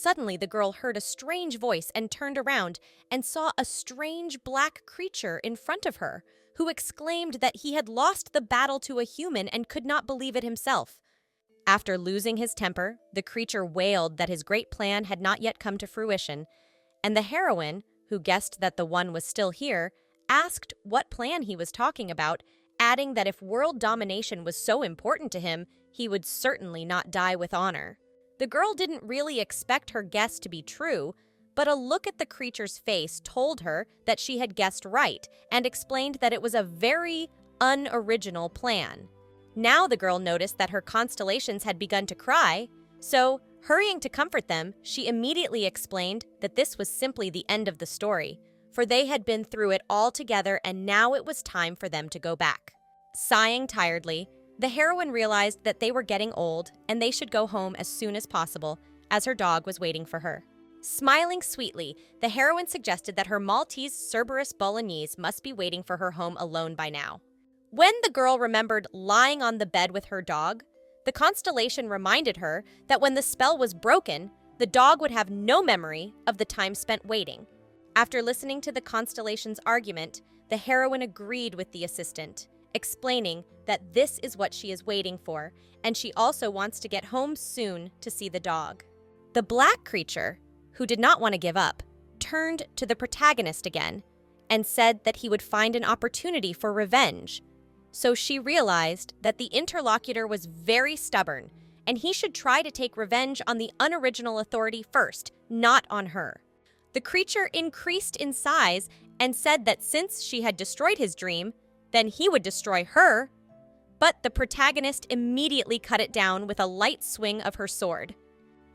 Suddenly, the girl heard a strange voice and turned around and saw a strange black creature in front of her, who exclaimed that he had lost the battle to a human and could not believe it himself. After losing his temper, the creature wailed that his great plan had not yet come to fruition, and the heroine, who guessed that the one was still here, asked what plan he was talking about, adding that if world domination was so important to him, he would certainly not die with honor. The girl didn't really expect her guess to be true, but a look at the creature's face told her that she had guessed right and explained that it was a very unoriginal plan. Now the girl noticed that her constellations had begun to cry, so, hurrying to comfort them, she immediately explained that this was simply the end of the story, for they had been through it all together and now it was time for them to go back. Sighing tiredly, the heroine realized that they were getting old and they should go home as soon as possible, as her dog was waiting for her. Smiling sweetly, the heroine suggested that her Maltese Cerberus Bolognese must be waiting for her home alone by now. When the girl remembered lying on the bed with her dog, the constellation reminded her that when the spell was broken, the dog would have no memory of the time spent waiting. After listening to the constellation's argument, the heroine agreed with the assistant, explaining that this is what she is waiting for, and she also wants to get home soon to see the dog. The black creature, who did not want to give up, turned to the protagonist again and said that he would find an opportunity for revenge. So she realized that the interlocutor was very stubborn, and he should try to take revenge on the unoriginal authority first, not on her. The creature increased in size and said that since she had destroyed his dream, then he would destroy her. But the protagonist immediately cut it down with a light swing of her sword.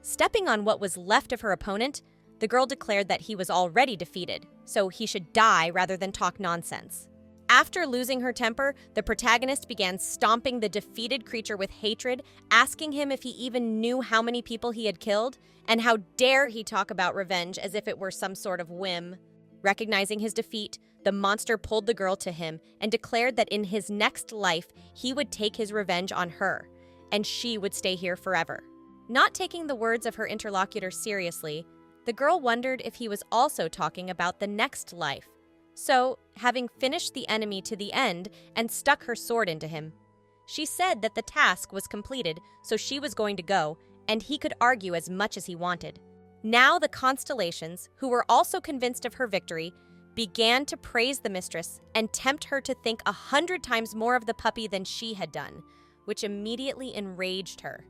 Stepping on what was left of her opponent, the girl declared that he was already defeated, so he should die rather than talk nonsense. After losing her temper, the protagonist began stomping the defeated creature with hatred, asking him if he even knew how many people he had killed, and how dare he talk about revenge as if it were some sort of whim. Recognizing his defeat, the monster pulled the girl to him and declared that in his next life, he would take his revenge on her, and she would stay here forever. Not taking the words of her interlocutor seriously, the girl wondered if he was also talking about the next life. So, having finished the enemy to the end and stuck her sword into him, she said that the task was completed, so she was going to go, and he could argue as much as he wanted. Now the constellations, who were also convinced of her victory, began to praise the mistress and tempt her to think 100 times more of the puppy than she had done, which immediately enraged her.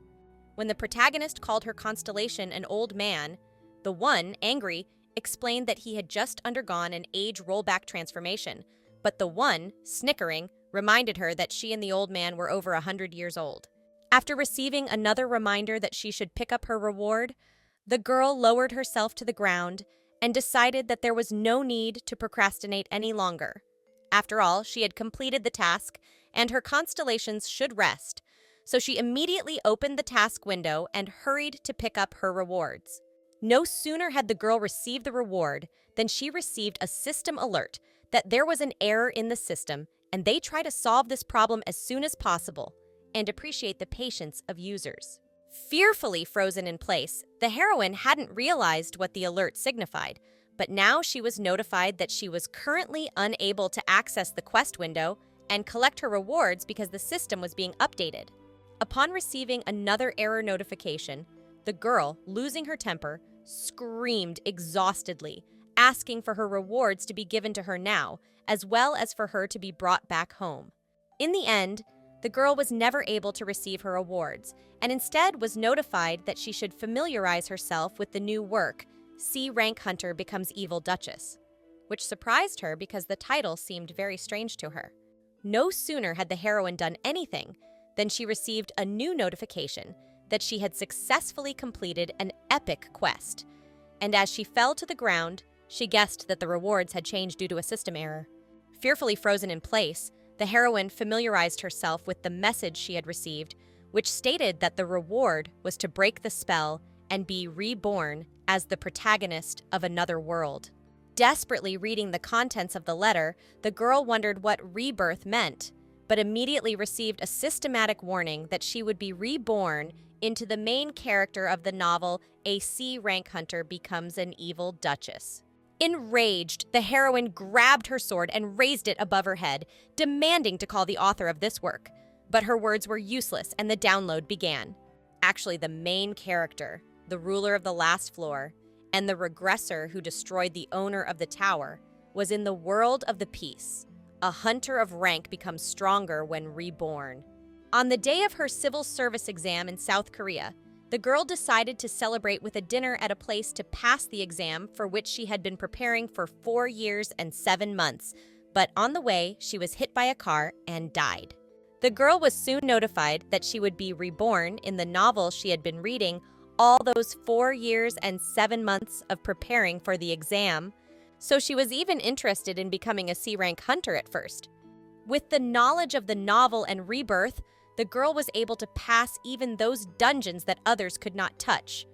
When the protagonist called her constellation an old man, the one, angry, explained that he had just undergone an age rollback transformation, but the one, snickering, reminded her that she and the old man were over 100 years old. After receiving another reminder that she should pick up her reward, the girl lowered herself to the ground and decided that there was no need to procrastinate any longer. After all, she had completed the task, and her constellations should rest, so she immediately opened the task window and hurried to pick up her rewards. No sooner had the girl received the reward than she received a system alert that there was an error in the system, and they try to solve this problem as soon as possible and appreciate the patience of users. Fearfully frozen in place, the heroine hadn't realized what the alert signified, but now she was notified that she was currently unable to access the quest window and collect her rewards because the system was being updated. Upon receiving another error notification, the girl, losing her temper, screamed exhaustedly, asking for her rewards to be given to her now, as well as for her to be brought back home. In the end, the girl was never able to receive her awards, and instead was notified that she should familiarize herself with the new work, C-Rank Hunter Becomes Evil Duchess, which surprised her because the title seemed very strange to her. No sooner had the heroine done anything than she received a new notification that she had successfully completed an epic quest, and as she fell to the ground, she guessed that the rewards had changed due to a system error. Fearfully frozen in place, the heroine familiarized herself with the message she had received, which stated that the reward was to break the spell and be reborn as the protagonist of another world. Desperately reading the contents of the letter, the girl wondered what rebirth meant, but immediately received a systematic warning that she would be reborn into the main character of the novel, A C-Rank Hunter Becomes an Evil Duchess. Enraged, the heroine grabbed her sword and raised it above her head, demanding to call the author of this work. But her words were useless and the download began. Actually, the main character, the ruler of the last floor, and the regressor who destroyed the owner of the tower, was in the world of the peace. A hunter of rank becomes stronger when reborn. On the day of her civil service exam in South Korea, the girl decided to celebrate with a dinner at a place to pass the exam for which she had been preparing for 4 years and 7 months, but on the way, she was hit by a car and died. The girl was soon notified that she would be reborn in the novel she had been reading all those 4 years and 7 months of preparing for the exam, so she was even interested in becoming a C-rank hunter at first. With the knowledge of the novel and rebirth, the girl was able to pass even those dungeons that others could not touch.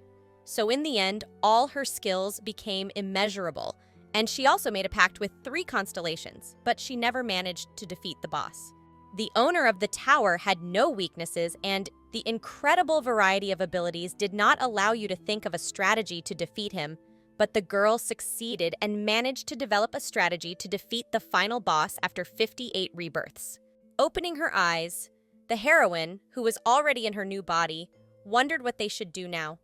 So in the end, all her skills became immeasurable, and she also made a pact with 3 constellations, but she never managed to defeat the boss. The owner of the tower had no weaknesses, and the incredible variety of abilities did not allow you to think of a strategy to defeat him, but the girl succeeded and managed to develop a strategy to defeat the final boss after 58 rebirths. Opening her eyes, the heroine, who was already in her new body, wondered what they should do now.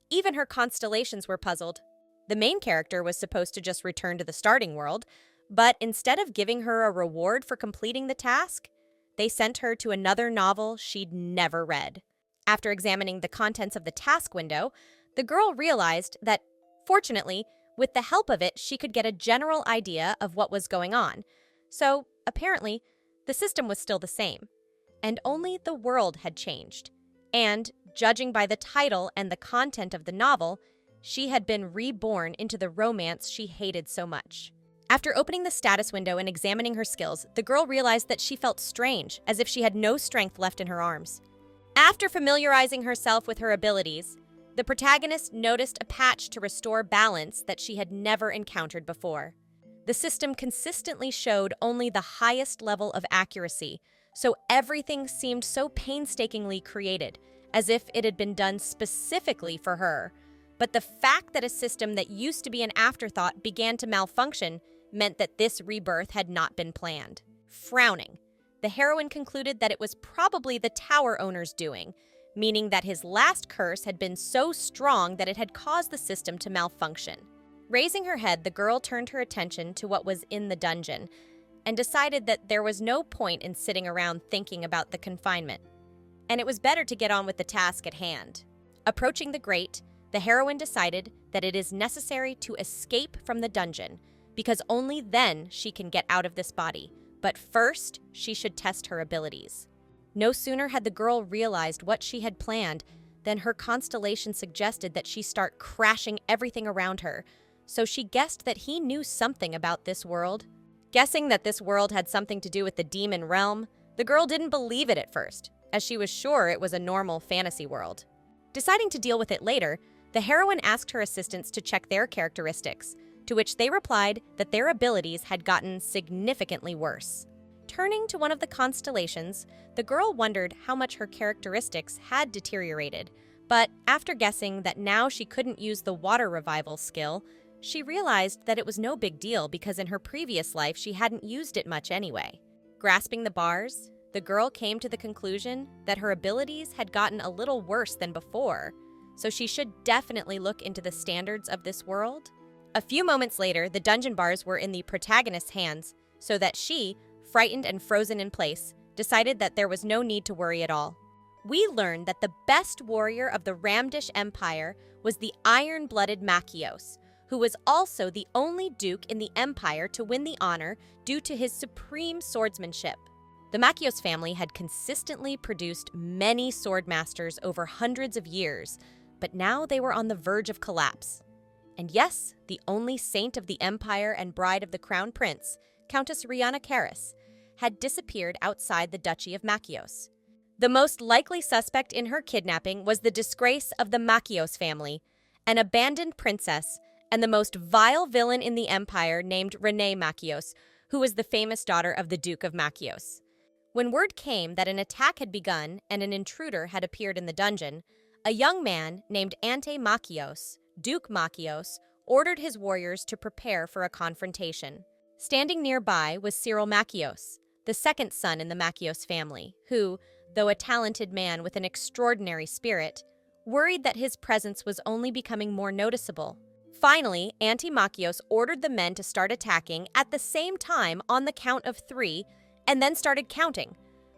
Even her constellations were puzzled. The main character was supposed to just return to the starting world, but instead of giving her a reward for completing the task, they sent her to another novel she'd never read. After examining the contents of the task window, the girl realized that, fortunately, with the help of it, she could get a general idea of what was going on. So, apparently, the system was still the same, and only the world had changed. And, judging by the title and the content of the novel, she had been reborn into the romance she hated so much. After opening the status window and examining her skills, the girl realized that she felt strange, as if she had no strength left in her arms. After familiarizing herself with her abilities, the protagonist noticed a patch to restore balance that she had never encountered before. The system consistently showed only the highest level of accuracy, so everything seemed so painstakingly created, as if it had been done specifically for her. But the fact that a system that used to be an afterthought began to malfunction meant that this rebirth had not been planned. Frowning, the heroine concluded that it was probably the tower owner's doing, meaning that his last curse had been so strong that it had caused the system to malfunction. Raising her head, the girl turned her attention to what was in the dungeon and decided that there was no point in sitting around thinking about the confinement, and it was better to get on with the task at hand. Approaching the grate, the heroine decided that it is necessary to escape from the dungeon, because only then she can get out of this body. But first, she should test her abilities. No sooner had the girl realized what she had planned than her constellation suggested that she start crashing everything around her, so she guessed that he knew something about this world. Guessing that this world had something to do with the demon realm, the girl didn't believe it at first, as she was sure it was a normal fantasy world. Deciding to deal with it later, the heroine asked her assistants to check their characteristics, to which they replied that their abilities had gotten significantly worse. Turning to one of the constellations, the girl wondered how much her characteristics had deteriorated, but after guessing that now she couldn't use the water revival skill, she realized that it was no big deal because in her previous life she hadn't used it much anyway. Grasping the bars, the girl came to the conclusion that her abilities had gotten a little worse than before, so she should definitely look into the standards of this world. A few moments later, the dungeon bars were in the protagonist's hands, so that she, frightened and frozen in place, decided that there was no need to worry at all. We learned that the best warrior of the Ramdish Empire was the iron-blooded Machios, who was also the only duke in the empire to win the honor due to his supreme swordsmanship. The Machios family had consistently produced many sword masters over hundreds of years, but now they were on the verge of collapse. And yes, the only saint of the empire and bride of the crown prince, Countess Rihanna Karis, had disappeared outside the Duchy of Machios. The most likely suspect in her kidnapping was the disgrace of the Machios family, an abandoned princess, and the most vile villain in the empire named Renee Machios, who was the famous daughter of the Duke of Machios. When word came that an attack had begun and an intruder had appeared in the dungeon, a young man named Ante Machios, Duke Machios, ordered his warriors to prepare for a confrontation. Standing nearby was Cyril Machios, the second son in the Machios family, who, though a talented man with an extraordinary spirit, worried that his presence was only becoming more noticeable. Finally, Ante Machios ordered the men to start attacking at the same time on the count of 3, and then started counting.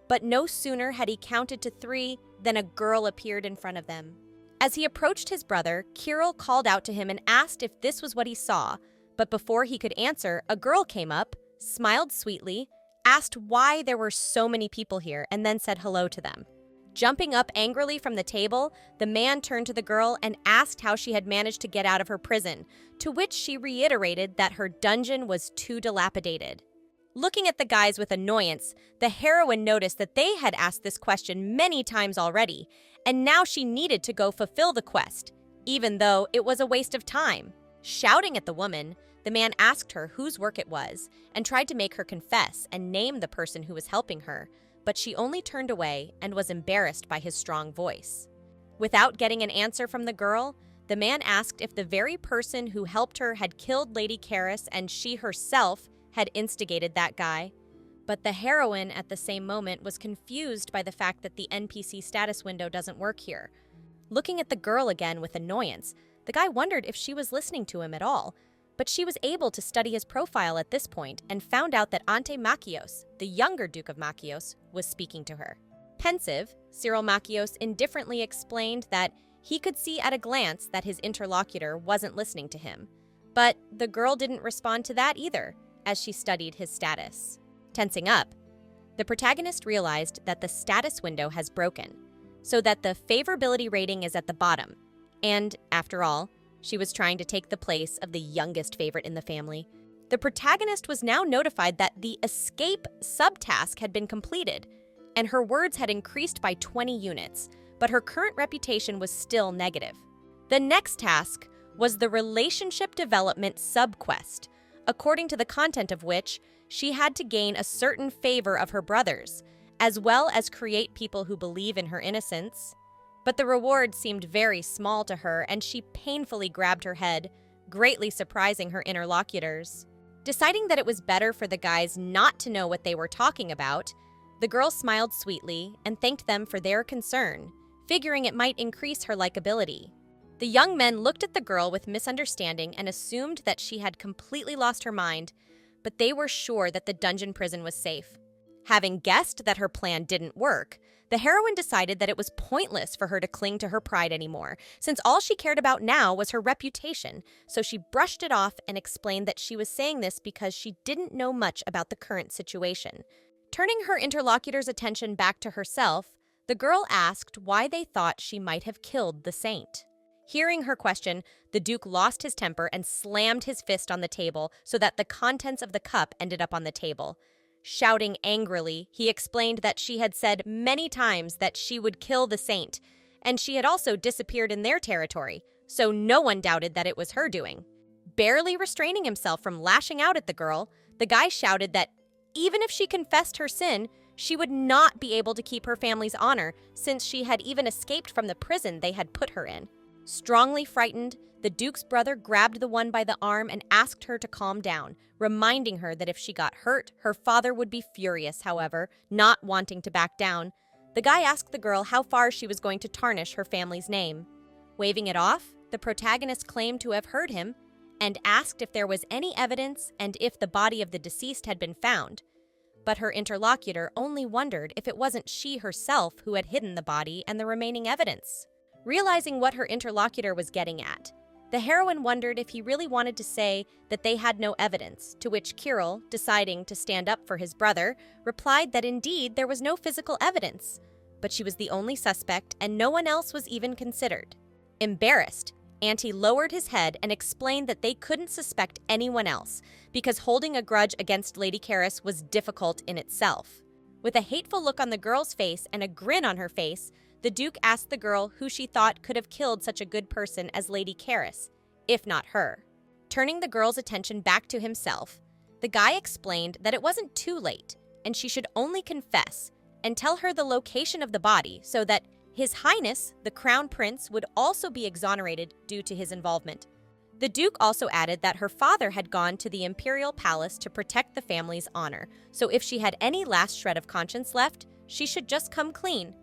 But no sooner had he counted to 3 than a girl appeared in front of them. As he approached his brother, Kirill called out to him and asked if this was what he saw. But before he could answer, a girl came up, smiled sweetly, asked why there were so many people here, and then said hello to them. Jumping up angrily from the table, the man turned to the girl and asked how she had managed to get out of her prison, to which she reiterated that her dungeon was too dilapidated. Looking at the guys with annoyance, the heroine noticed that they had asked this question many times already, and now she needed to go fulfill the quest, even though it was a waste of time. Shouting at the woman, the man asked her whose work it was and tried to make her confess and name the person who was helping her, but she only turned away and was embarrassed by his strong voice. Without getting an answer from the girl, the man asked if the very person who helped her had killed Lady Karis and she herself had instigated that guy. But the heroine at the same moment was confused by the fact that the NPC status window doesn't work here. Looking at the girl again with annoyance, the guy wondered if she was listening to him at all, but she was able to study his profile at this point and found out that Ante Machios, the younger Duke of Machios, was speaking to her. Pensive, Cyril Machios indifferently explained that he could see at a glance that his interlocutor wasn't listening to him. But the girl didn't respond to that either, as she studied his status. Tensing up, the protagonist realized that the status window has broken, so that the favorability rating is at the bottom. And, after all, she was trying to take the place of the youngest favorite in the family. The protagonist was now notified that the escape subtask had been completed, and her words had increased by 20 units, but her current reputation was still negative. The next task was the relationship development subquest, according to the content of which she had to gain a certain favor of her brothers, as well as create people who believe in her innocence. But the reward seemed very small to her, and she painfully grabbed her head, greatly surprising her interlocutors. Deciding that it was better for the guys not to know what they were talking about, the girl smiled sweetly and thanked them for their concern, figuring it might increase her likability. The young men looked at the girl with misunderstanding and assumed that she had completely lost her mind, but they were sure that the dungeon prison was safe. Having guessed that her plan didn't work, the heroine decided that it was pointless for her to cling to her pride anymore, since all she cared about now was her reputation, so she brushed it off and explained that she was saying this because she didn't know much about the current situation. Turning her interlocutor's attention back to herself, the girl asked why they thought she might have killed the saint. Hearing her question, the Duke lost his temper and slammed his fist on the table so that the contents of the cup ended up on the table. Shouting angrily, he explained that she had said many times that she would kill the saint, and she had also disappeared in their territory, so no one doubted that it was her doing. Barely restraining himself from lashing out at the girl, the guy shouted that even if she confessed her sin, she would not be able to keep her family's honor since she had even escaped from the prison they had put her in. Strongly frightened, the Duke's brother grabbed the one by the arm and asked her to calm down, reminding her that if she got hurt, her father would be furious. However, not wanting to back down, the guy asked the girl how far she was going to tarnish her family's name. Waving it off, the protagonist claimed to have heard him and asked if there was any evidence and if the body of the deceased had been found. But her interlocutor only wondered if it wasn't she herself who had hidden the body and the remaining evidence. Realizing what her interlocutor was getting at, the heroine wondered if he really wanted to say that they had no evidence, to which Kirill, deciding to stand up for his brother, replied that indeed there was no physical evidence, but she was the only suspect and no one else was even considered. Embarrassed, Ante lowered his head and explained that they couldn't suspect anyone else because holding a grudge against Lady Karis was difficult in itself. With a hateful look on the girl's face and a grin on her face, the Duke asked the girl who she thought could have killed such a good person as Lady Karis, if not her. Turning the girl's attention back to himself, the guy explained that it wasn't too late, and she should only confess and tell her the location of the body so that His Highness, the Crown Prince, would also be exonerated due to his involvement. The Duke also added that her father had gone to the imperial palace to protect the family's honor, so if she had any last shred of conscience left, she should just come clean.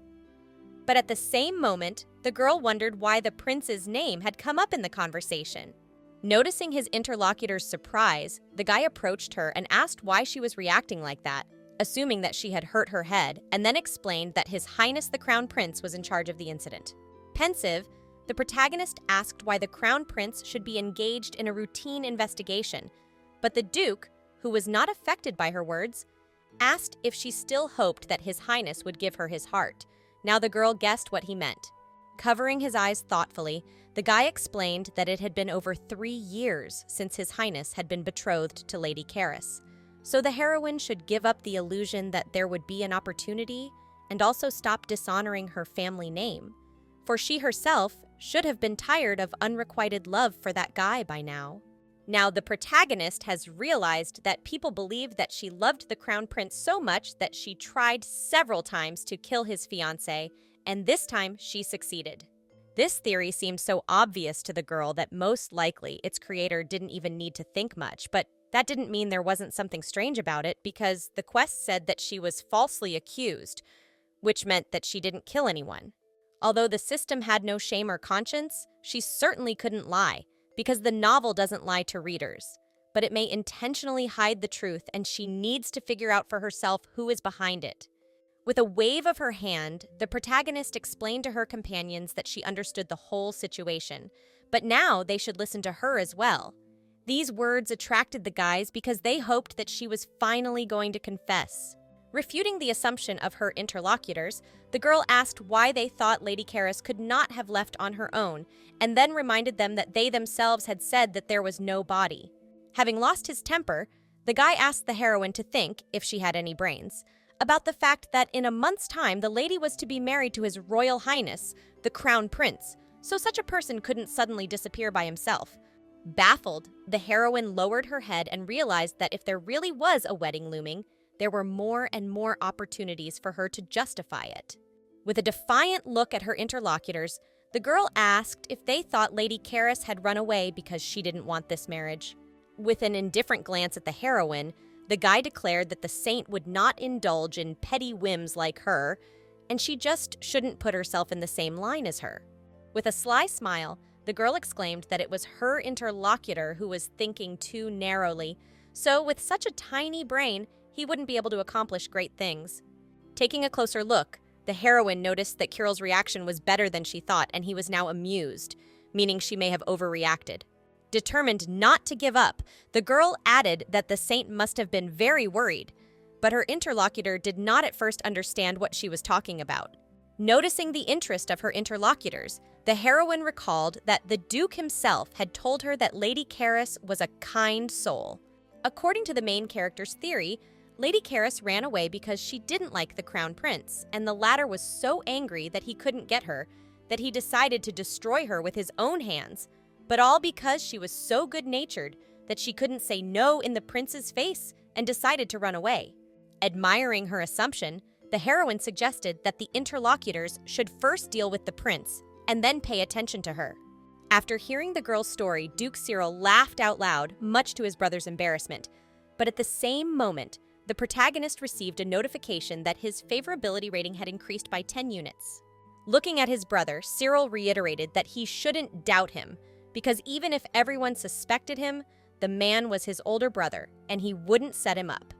But at the same moment, the girl wondered why the prince's name had come up in the conversation. Noticing his interlocutor's surprise, the guy approached her and asked why she was reacting like that, assuming that she had hurt her head, and then explained that His Highness the Crown Prince was in charge of the incident. Pensive, the protagonist asked why the Crown Prince should be engaged in a routine investigation, but the Duke, who was not affected by her words, asked if she still hoped that His Highness would give her his heart. Now the girl guessed what he meant. Covering his eyes thoughtfully, the guy explained that it had been over 3 years since His Highness had been betrothed to Lady Caris. So the heroine should give up the illusion that there would be an opportunity and also stop dishonoring her family name, for she herself should have been tired of unrequited love for that guy by now. Now the protagonist has realized that people believed that she loved the Crown Prince so much that she tried several times to kill his fiancée, and this time she succeeded. This theory seemed so obvious to the girl that most likely its creator didn't even need to think much, but that didn't mean there wasn't something strange about it, because the quest said that she was falsely accused, which meant that she didn't kill anyone. Although the system had no shame or conscience, she certainly couldn't lie, because the novel doesn't lie to readers, but it may intentionally hide the truth, and she needs to figure out for herself who is behind it. With a wave of her hand, the protagonist explained to her companions that she understood the whole situation, but now they should listen to her as well. These words attracted the guys because they hoped that she was finally going to confess. Refuting the assumption of her interlocutors, the girl asked why they thought Lady Caris could not have left on her own, and then reminded them that they themselves had said that there was no body. Having lost his temper, the guy asked the heroine to think, if she had any brains, about the fact that in a month's time the lady was to be married to His Royal Highness, the Crown Prince, so such a person couldn't suddenly disappear by himself. Baffled, the heroine lowered her head and realized that if there really was a wedding looming, there were more and more opportunities for her to justify it. With a defiant look at her interlocutors, the girl asked if they thought Lady Caris had run away because she didn't want this marriage. With an indifferent glance at the heroine, the guy declared that the saint would not indulge in petty whims like her, and she just shouldn't put herself in the same line as her. With a sly smile, the girl exclaimed that it was her interlocutor who was thinking too narrowly, so with such a tiny brain, he wouldn't be able to accomplish great things. Taking a closer look, the heroine noticed that Kirill's reaction was better than she thought, and he was now amused, meaning she may have overreacted. Determined not to give up, the girl added that the saint must have been very worried, but her interlocutor did not at first understand what she was talking about. Noticing the interest of her interlocutors, the heroine recalled that the Duke himself had told her that Lady Caris was a kind soul. According to the main character's theory, Lady Caris ran away because she didn't like the Crown Prince, and the latter was so angry that he couldn't get her, that he decided to destroy her with his own hands, but all because she was so good-natured that she couldn't say no in the prince's face and decided to run away. Admiring her assumption, the heroine suggested that the interlocutors should first deal with the prince and then pay attention to her. After hearing the girl's story, Duke Cyril laughed out loud, much to his brother's embarrassment. But at the same moment, the protagonist received a notification that his favorability rating had increased by 10 units. Looking at his brother, Cyril reiterated that he shouldn't doubt him, because even if everyone suspected him, the man was his older brother, and he wouldn't set him up.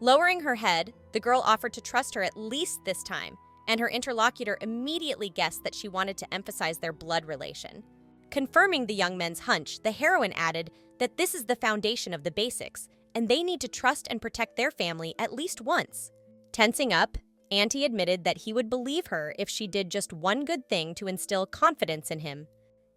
Lowering her head, the girl offered to trust her at least this time, and her interlocutor immediately guessed that she wanted to emphasize their blood relation. Confirming the young men's hunch, the heroine added that this is the foundation of the basics, and they need to trust and protect their family at least once. Tensing up, Auntie admitted that he would believe her if she did just one good thing to instill confidence in him.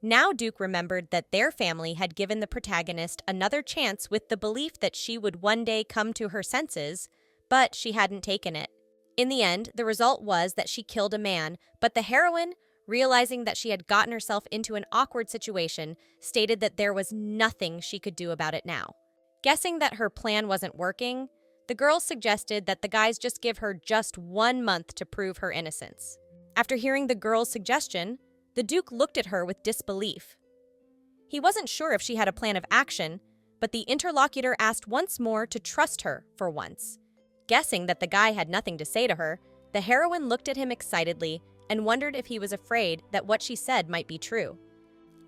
Now Duke remembered that their family had given the protagonist another chance with the belief that she would one day come to her senses, but she hadn't taken it. In the end, the result was that she killed a man, but the heroine, realizing that she had gotten herself into an awkward situation, stated that there was nothing she could do about it now. Guessing that her plan wasn't working, The girl suggested that the guys just give her just 1 month to prove her innocence. After hearing the girl's suggestion, the Duke looked at her with disbelief. He wasn't sure if she had a plan of action, but the interlocutor asked once more to trust her for once. Guessing that the guy had nothing to say to her, the heroine looked at him excitedly and wondered if he was afraid that what she said might be true.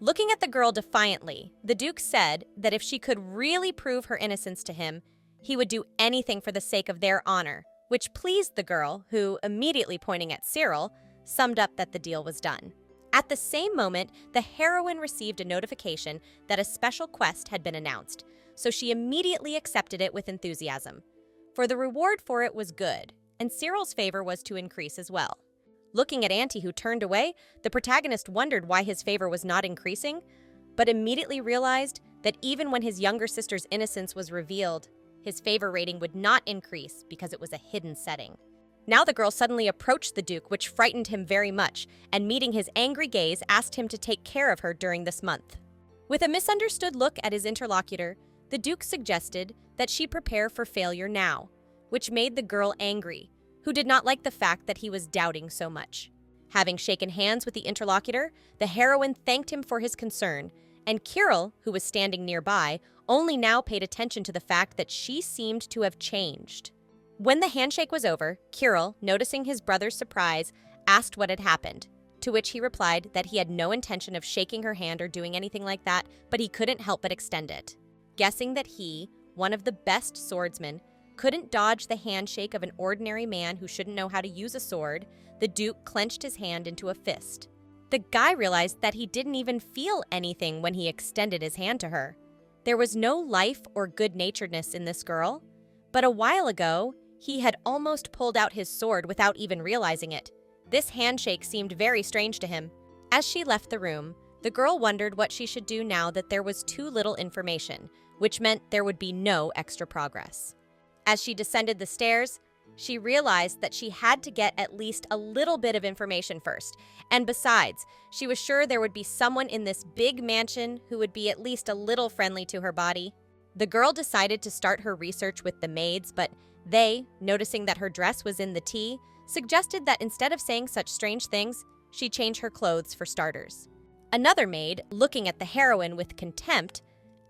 Looking at the girl defiantly, the Duke said that if she could really prove her innocence to him, he would do anything for the sake of their honor, which pleased the girl, who, immediately pointing at Cyril, summed up that the deal was done. At the same moment, the heroine received a notification that a special quest had been announced, so she immediately accepted it with enthusiasm. For the reward for it was good, and Cyril's favor was to increase as well. Looking at Auntie, who turned away, the protagonist wondered why his favor was not increasing, but immediately realized that even when his younger sister's innocence was revealed, his favor rating would not increase because it was a hidden setting. Now the girl suddenly approached the Duke, which frightened him very much, and meeting his angry gaze, asked him to take care of her during this month. With a misunderstood look at his interlocutor, the Duke suggested that she prepare for failure now, which made the girl angry, who did not like the fact that he was doubting so much. Having shaken hands with the interlocutor, the heroine thanked him for his concern, and Kirill, who was standing nearby, only now paid attention to the fact that she seemed to have changed. When the handshake was over, Kirill, noticing his brother's surprise, asked what had happened, to which he replied that he had no intention of shaking her hand or doing anything like that, but he couldn't help but extend it. Guessing that he, one of the best swordsmen, couldn't dodge the handshake of an ordinary man who shouldn't know how to use a sword, the Duke clenched his hand into a fist. The guy realized that he didn't even feel anything when he extended his hand to her. There was no life or good-naturedness in this girl, but a while ago, he had almost pulled out his sword without even realizing it. This handshake seemed very strange to him. As she left the room, the girl wondered what she should do now that there was too little information, which meant there would be no extra progress. As she descended the stairs, she realized that she had to get at least a little bit of information first, and besides, she was sure there would be someone in this big mansion who would be at least a little friendly to her body. The girl decided to start her research with the maids, but they, noticing that her dress was in the tea, suggested that instead of saying such strange things, she change her clothes for starters. Another maid, looking at the heroine with contempt,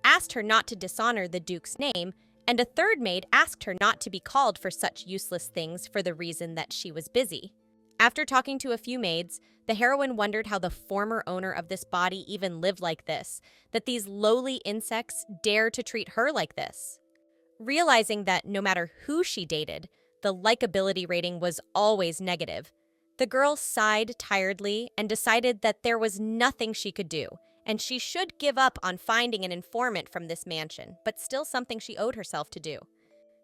asked her not to dishonor the Duke's name, and a third maid asked her not to be called for such useless things for the reason that she was busy. After talking to a few maids, the heroine wondered how the former owner of this body even lived like this, that these lowly insects dare to treat her like this. Realizing that no matter who she dated, the likability rating was always negative, the girl sighed tiredly and decided that there was nothing she could do, and she should give up on finding an informant from this mansion, but still something she owed herself to do.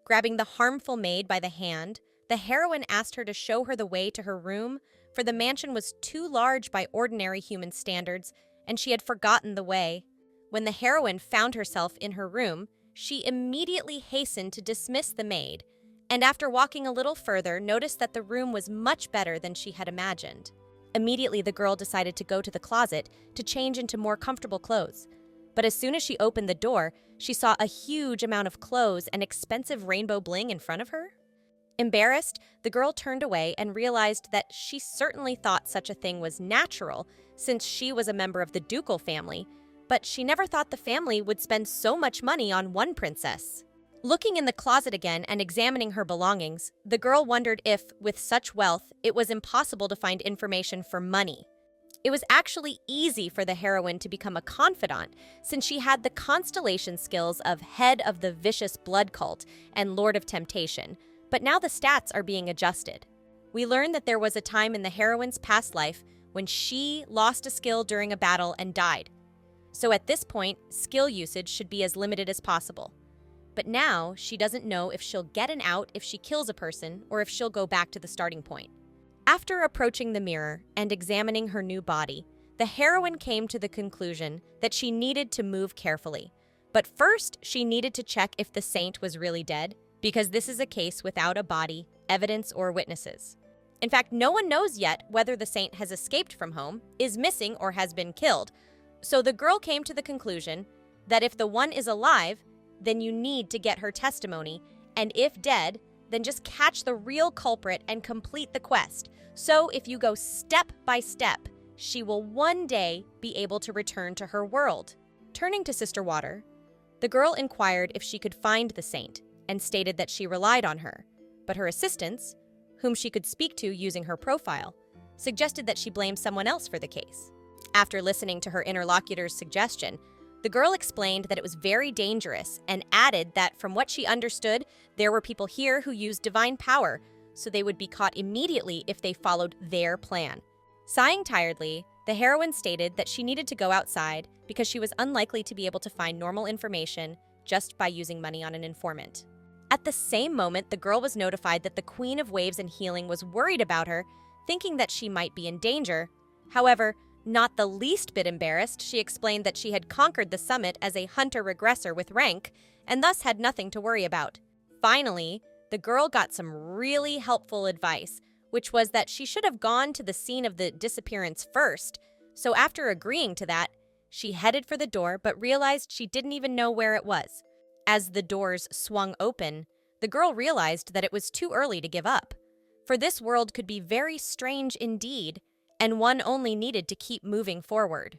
Grabbing the harmful maid by the hand, the heroine asked her to show her the way to her room, for the mansion was too large by ordinary human standards, and she had forgotten the way. When the heroine found herself in her room, she immediately hastened to dismiss the maid, and after walking a little further, noticed that the room was much better than she had imagined. Immediately, the girl decided to go to the closet to change into more comfortable clothes. But as soon as she opened the door, she saw a huge amount of clothes and expensive rainbow bling in front of her. Embarrassed, the girl turned away and realized that she certainly thought such a thing was natural since she was a member of the ducal family, but she never thought the family would spend so much money on one princess. Looking in the closet again and examining her belongings, the girl wondered if, with such wealth, it was impossible to find information for money. It was actually easy for the heroine to become a confidant, since she had the constellation skills of head of the vicious blood cult and lord of temptation, but now the stats are being adjusted. We learn that there was a time in the heroine's past life when she lost a skill during a battle and died. So at this point, skill usage should be as limited as possible. But now, she doesn't know if she'll get an out if she kills a person or if she'll go back to the starting point. After approaching the mirror and examining her new body, the heroine came to the conclusion that she needed to move carefully. But first, she needed to check if the saint was really dead, because this is a case without a body, evidence, or witnesses. In fact, no one knows yet whether the saint has escaped from home, is missing, or has been killed. So the girl came to the conclusion that if the one is alive, then you need to get her testimony And if dead, then just catch the real culprit and complete the quest. So if you go step by step, she will one day be able to return to her world. Turning to Sister Water, the girl inquired if she could find the saint and stated that she relied on her, but her assistants, whom she could speak to using her profile, suggested that she blame someone else for the case. After listening to her interlocutor's suggestion, the girl explained that it was very dangerous and added that from what she understood, there were people here who used divine power, so they would be caught immediately if they followed their plan. Sighing tiredly, the heroine stated that she needed to go outside because she was unlikely to be able to find normal information just by using money on an informant. At the same moment, the girl was notified that the Queen of Waves and Healing was worried about her, thinking that she might be in danger. However, not the least bit embarrassed, she explained that she had conquered the summit as a hunter-regressor with rank, and thus had nothing to worry about. Finally, the girl got some really helpful advice, which was that she should have gone to the scene of the disappearance first. So after agreeing to that, she headed for the door but realized she didn't even know where it was. As the doors swung open, the girl realized that it was too early to give up. For this world could be very strange indeed, and one only needed to keep moving forward.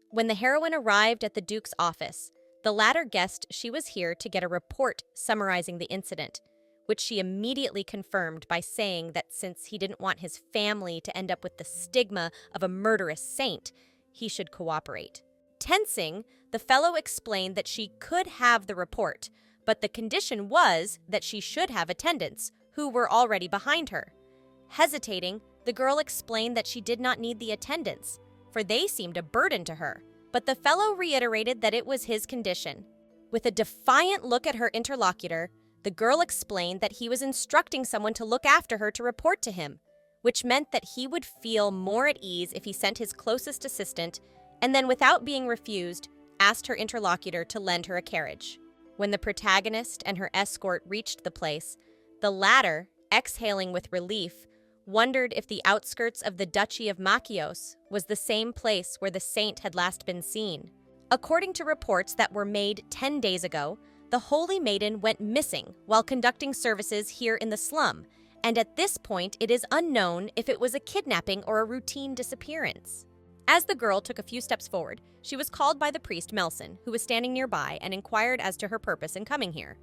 When the heroine arrived at the Duke's office, the latter guessed she was here to get a report summarizing the incident, which she immediately confirmed by saying that since he didn't want his family to end up with the stigma of a murderous saint, he should cooperate. Tensing, the fellow explained that she could have the report, but the condition was that she should have attendants, who were already behind her. Hesitating, the girl explained that she did not need the attendants, for they seemed a burden to her, but the fellow reiterated that it was his condition. With a defiant look at her interlocutor, the girl explained that he was instructing someone to look after her to report to him, which meant that he would feel more at ease if he sent his closest assistant, and then without being refused, asked her interlocutor to lend her a carriage. When the protagonist and her escort reached the place, the latter, exhaling with relief, wondered if the outskirts of the Duchy of Machios was the same place where the saint had last been seen. According to reports that were made 10 days ago, the Holy Maiden went missing while conducting services here in the slum, and at this point it is unknown if it was a kidnapping or a routine disappearance. As the girl took a few steps forward, she was called by the priest Melson, who was standing nearby, and inquired as to her purpose in coming here.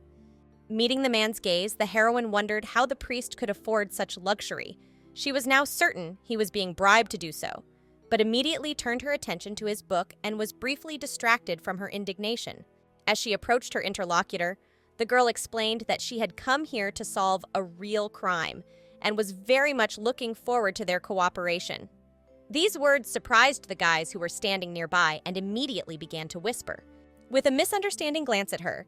Meeting the man's gaze, the heroine wondered how the priest could afford such luxury. She was now certain he was being bribed to do so, but immediately turned her attention to his book and was briefly distracted from her indignation. As she approached her interlocutor, the girl explained that she had come here to solve a real crime and was very much looking forward to their cooperation. These words surprised the guys who were standing nearby and immediately began to whisper. With a misunderstanding glance at her,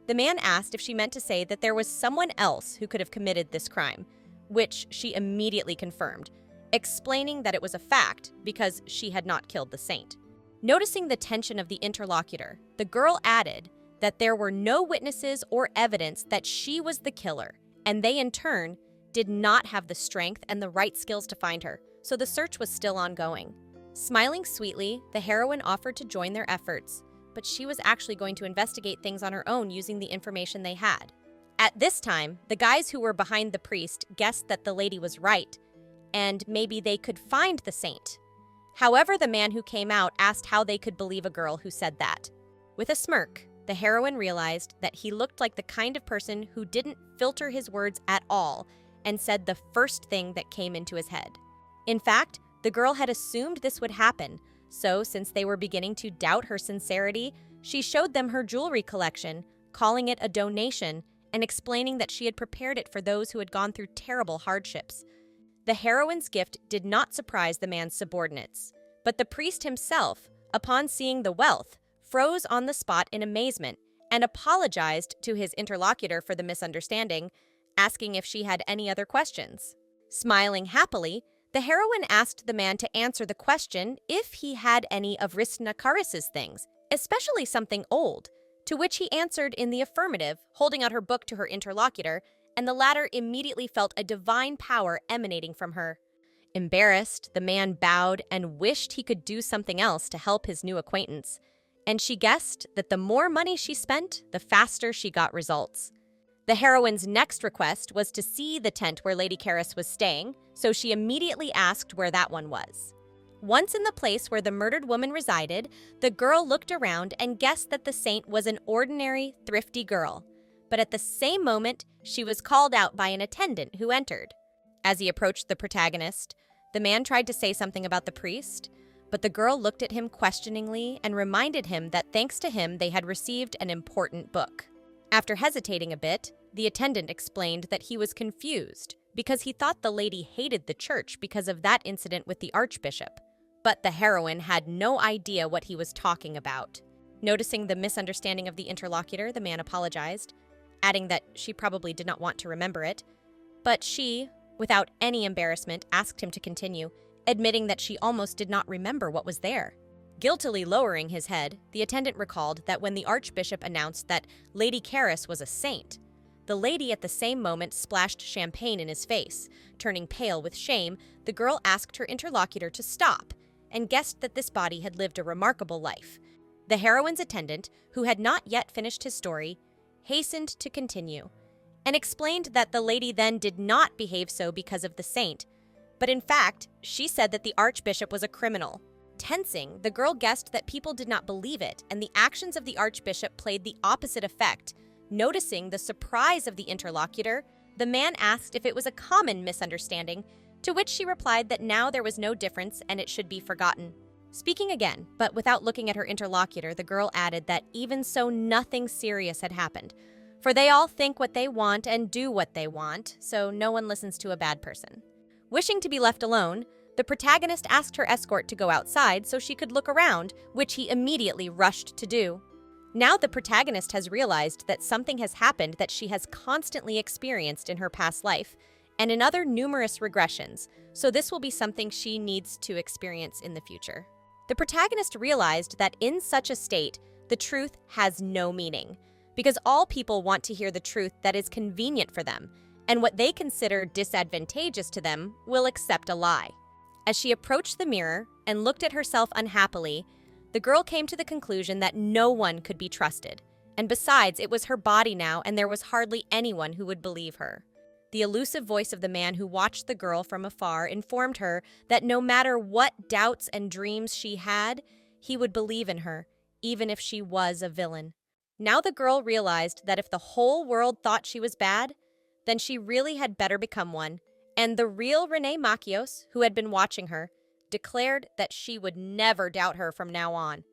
the man asked if she meant to say that there was someone else who could have committed this crime, which she immediately confirmed, explaining that it was a fact because she had not killed the saint. Noticing the tension of the interlocutor, the girl added that there were no witnesses or evidence that she was the killer, and they in turn did not have the strength and the right skills to find her, so the search was still ongoing. Smiling sweetly, the heroine offered to join their efforts, but she was actually going to investigate things on her own using the information they had. At this time, the guys who were behind the priest guessed that the lady was right, and maybe they could find the saint. However, the man who came out asked how they could believe a girl who said that. With a smirk, the heroine realized that he looked like the kind of person who didn't filter his words at all and said the first thing that came into his head. In fact, the girl had assumed this would happen, so since they were beginning to doubt her sincerity, she showed them her jewelry collection, calling it a donation and explaining that she had prepared it for those who had gone through terrible hardships. The heroine's gift did not surprise the man's subordinates, but the priest himself, upon seeing the wealth, froze on the spot in amazement and apologized to his interlocutor for the misunderstanding, asking if she had any other questions. Smiling happily, the heroine asked the man to answer the question if he had any of Risnakaris's things, especially something old, to which he answered in the affirmative, holding out her book to her interlocutor, and the latter immediately felt a divine power emanating from her. Embarrassed, the man bowed and wished he could do something else to help his new acquaintance, and she guessed that the more money she spent, the faster she got results. The heroine's next request was to see the tent where Lady Karis was staying, so she immediately asked where that one was. Once in the place where the murdered woman resided, the girl looked around and guessed that the saint was an ordinary, thrifty girl. But at the same moment, she was called out by an attendant who entered. As he approached the protagonist, the man tried to say something about the priest, but the girl looked at him questioningly and reminded him that thanks to him they had received an important book. After hesitating a bit, the attendant explained that he was confused because he thought the lady hated the church because of that incident with the archbishop. But the heroine had no idea what he was talking about. Noticing the misunderstanding of the interlocutor, the man apologized, adding that she probably did not want to remember it. But she, without any embarrassment, asked him to continue, admitting that she almost did not remember what was there. Guiltily lowering his head, the attendant recalled that when the archbishop announced that Lady Karis was a saint, the lady at the same moment splashed champagne in his face. Turning pale with shame, the girl asked her interlocutor to stop and guessed that this body had lived a remarkable life. The heroine's attendant, who had not yet finished his story, hastened to continue and explained that the lady then did not behave so because of the saint, but in fact, she said that the archbishop was a criminal. Tensing, the girl guessed that people did not believe it, and the actions of the archbishop played the opposite effect. Noticing the surprise of the interlocutor, the man asked if it was a common misunderstanding, to which she replied that now there was no difference and it should be forgotten. Speaking again, but without looking at her interlocutor, the girl added that even so nothing serious had happened, for they all think what they want and do what they want, so no one listens to a bad person. Wishing to be left alone, the protagonist asked her escort to go outside so she could look around, which he immediately rushed to do. Now the protagonist has realized that something has happened that she has constantly experienced in her past life, and in other numerous regressions, so this will be something she needs to experience in the future. The protagonist realized that in such a state, the truth has no meaning, because all people want to hear the truth that is convenient for them, and what they consider disadvantageous to them will accept a lie. As she approached the mirror and looked at herself unhappily, the girl came to the conclusion that no one could be trusted, and besides, it was her body now and there was hardly anyone who would believe her. The elusive voice of the man who watched the girl from afar informed her that no matter what doubts and dreams she had, he would believe in her, even if she was a villain. Now the girl realized that if the whole world thought she was bad, then she really had better become one, and the real Renee Makios, who had been watching her, declared that she would never doubt her from now on.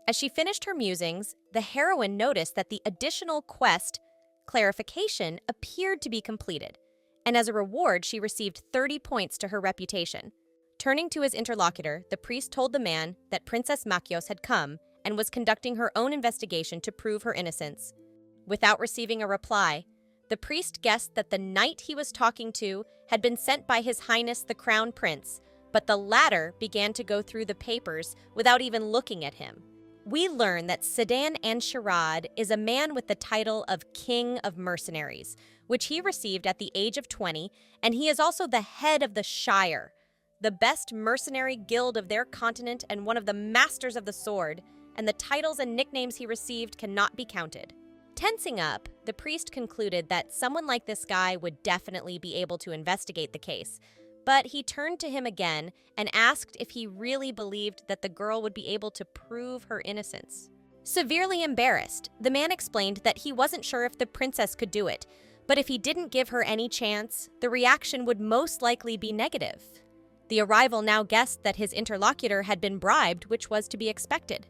As she finished her musings, the heroine noticed that the additional quest, clarification, appeared to be completed, and as a reward, she received 30 points to her reputation. Turning to his interlocutor, the priest told the man that Princess Makios had come and was conducting her own investigation to prove her innocence. Without receiving a reply, the priest guessed that the knight he was talking to had been sent by His Highness the Crown Prince, but the latter began to go through the papers without even looking at him. We learn that Sedan Ansharad is a man with the title of King of Mercenaries, which he received at the age of 20, and he is also the head of the Shire, the best mercenary guild of their continent and one of the masters of the sword, and the titles and nicknames he received cannot be counted. Tensing up, the priest concluded that someone like this guy would definitely be able to investigate the case, but he turned to him again and asked if he really believed that the girl would be able to prove her innocence. Severely embarrassed, the man explained that he wasn't sure if the princess could do it, but if he didn't give her any chance, the reaction would most likely be negative. The arrival now guessed that his interlocutor had been bribed, which was to be expected.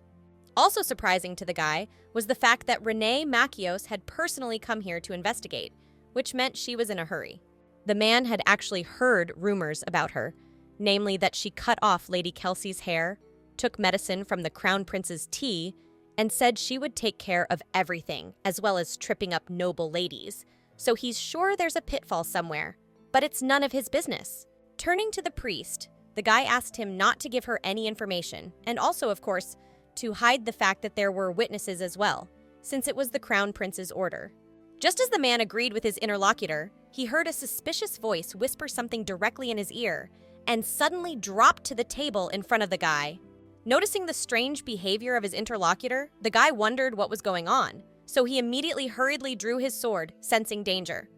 Also surprising to the guy was the fact that Renee Makios had personally come here to investigate, which meant she was in a hurry. The man had actually heard rumors about her, namely that she cut off Lady Kelsey's hair, took medicine from the Crown Prince's tea, and said she would take care of everything, as well as tripping up noble ladies. So he's sure there's a pitfall somewhere, but it's none of his business. Turning to the priest, the guy asked him not to give her any information, and also, of course, to hide the fact that there were witnesses as well, since it was the Crown Prince's order. Just as the man agreed with his interlocutor, he heard a suspicious voice whisper something directly in his ear, and suddenly dropped to the table in front of the guy. Noticing the strange behavior of his interlocutor, the guy wondered what was going on, so he immediately hurriedly drew his sword, sensing danger.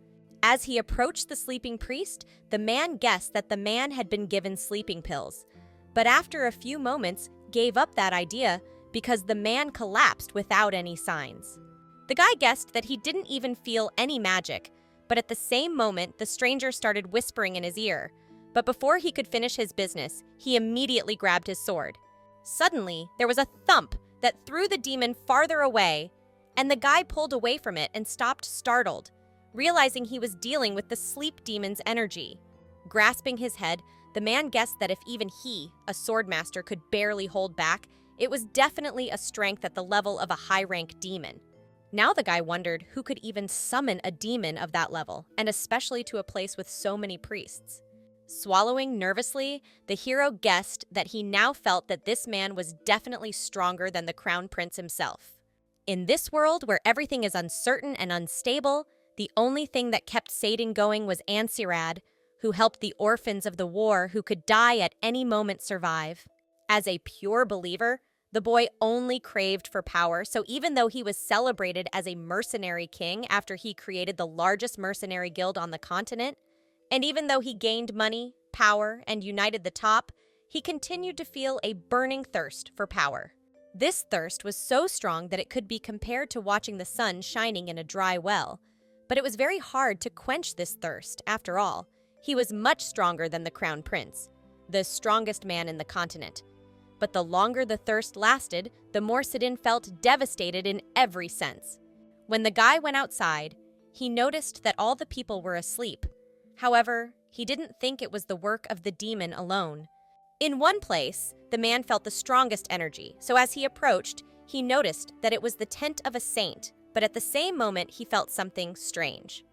As he approached the sleeping priest, the man guessed that the man had been given sleeping pills, but after a few moments gave up that idea because the man collapsed without any signs. The guy guessed that he didn't even feel any magic, but at the same moment, the stranger started whispering in his ear. But before he could finish his business, he immediately grabbed his sword. Suddenly, there was a thump that threw the demon farther away, and the guy pulled away from it and stopped startled, realizing he was dealing with the sleep demon's energy. Grasping his head, the man guessed that if even he, a swordmaster, could barely hold back, it was definitely a strength at the level of a high-rank demon. Now the guy wondered who could even summon a demon of that level, and especially to a place with so many priests. Swallowing nervously, the hero guessed that he now felt that this man was definitely stronger than the crown prince himself. In this world where everything is uncertain and unstable, the only thing that kept Satan going was Ansirad, who helped the orphans of the war who could die at any moment survive. As a pure believer, the boy only craved for power, so even though he was celebrated as a mercenary king after he created the largest mercenary guild on the continent, and even though he gained money, power, and united the top, he continued to feel a burning thirst for power. This thirst was so strong that it could be compared to watching the sun shining in a dry well. But it was very hard to quench this thirst, after all. He was much stronger than the crown prince, the strongest man in the continent. But the longer the thirst lasted, the more Sidin felt devastated in every sense. When the guy went outside, he noticed that all the people were asleep. However, he didn't think it was the work of the demon alone. In one place, the man felt the strongest energy, so as he approached, he noticed that it was the tent of a saint, but at the same moment he felt something strange.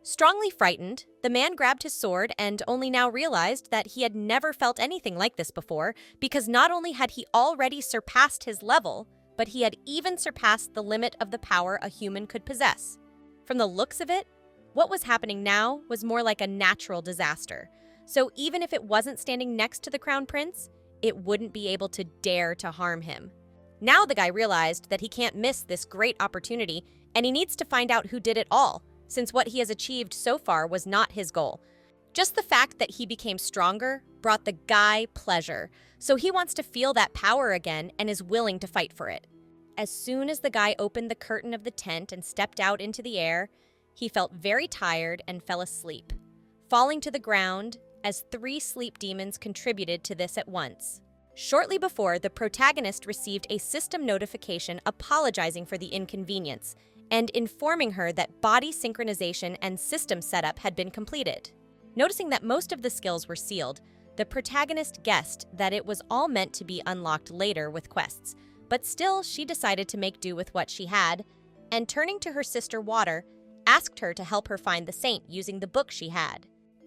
Strongly frightened, the man grabbed his sword and only now realized that he had never felt anything like this before, because not only had he already surpassed his level, but he had even surpassed the limit of the power a human could possess. From the looks of it, what was happening now was more like a natural disaster. So even if it wasn't standing next to the crown prince, it wouldn't be able to dare to harm him. Now the guy realized that he can't miss this great opportunity, and he needs to find out who did it all, since what he has achieved so far was not his goal. Just the fact that he became stronger brought the guy pleasure, so he wants to feel that power again and is willing to fight for it. As soon as the guy opened the curtain of the tent and stepped out into the air, he felt very tired and fell asleep, falling to the ground as 3 sleep demons contributed to this at once. Shortly before, the protagonist received a system notification apologizing for the inconvenience and informing her that body synchronization and system setup had been completed. Noticing that most of the skills were sealed, the protagonist guessed that it was all meant to be unlocked later with quests, but still she decided to make do with what she had, and turning to her sister Water, asked her to help her find the saint using the book she had.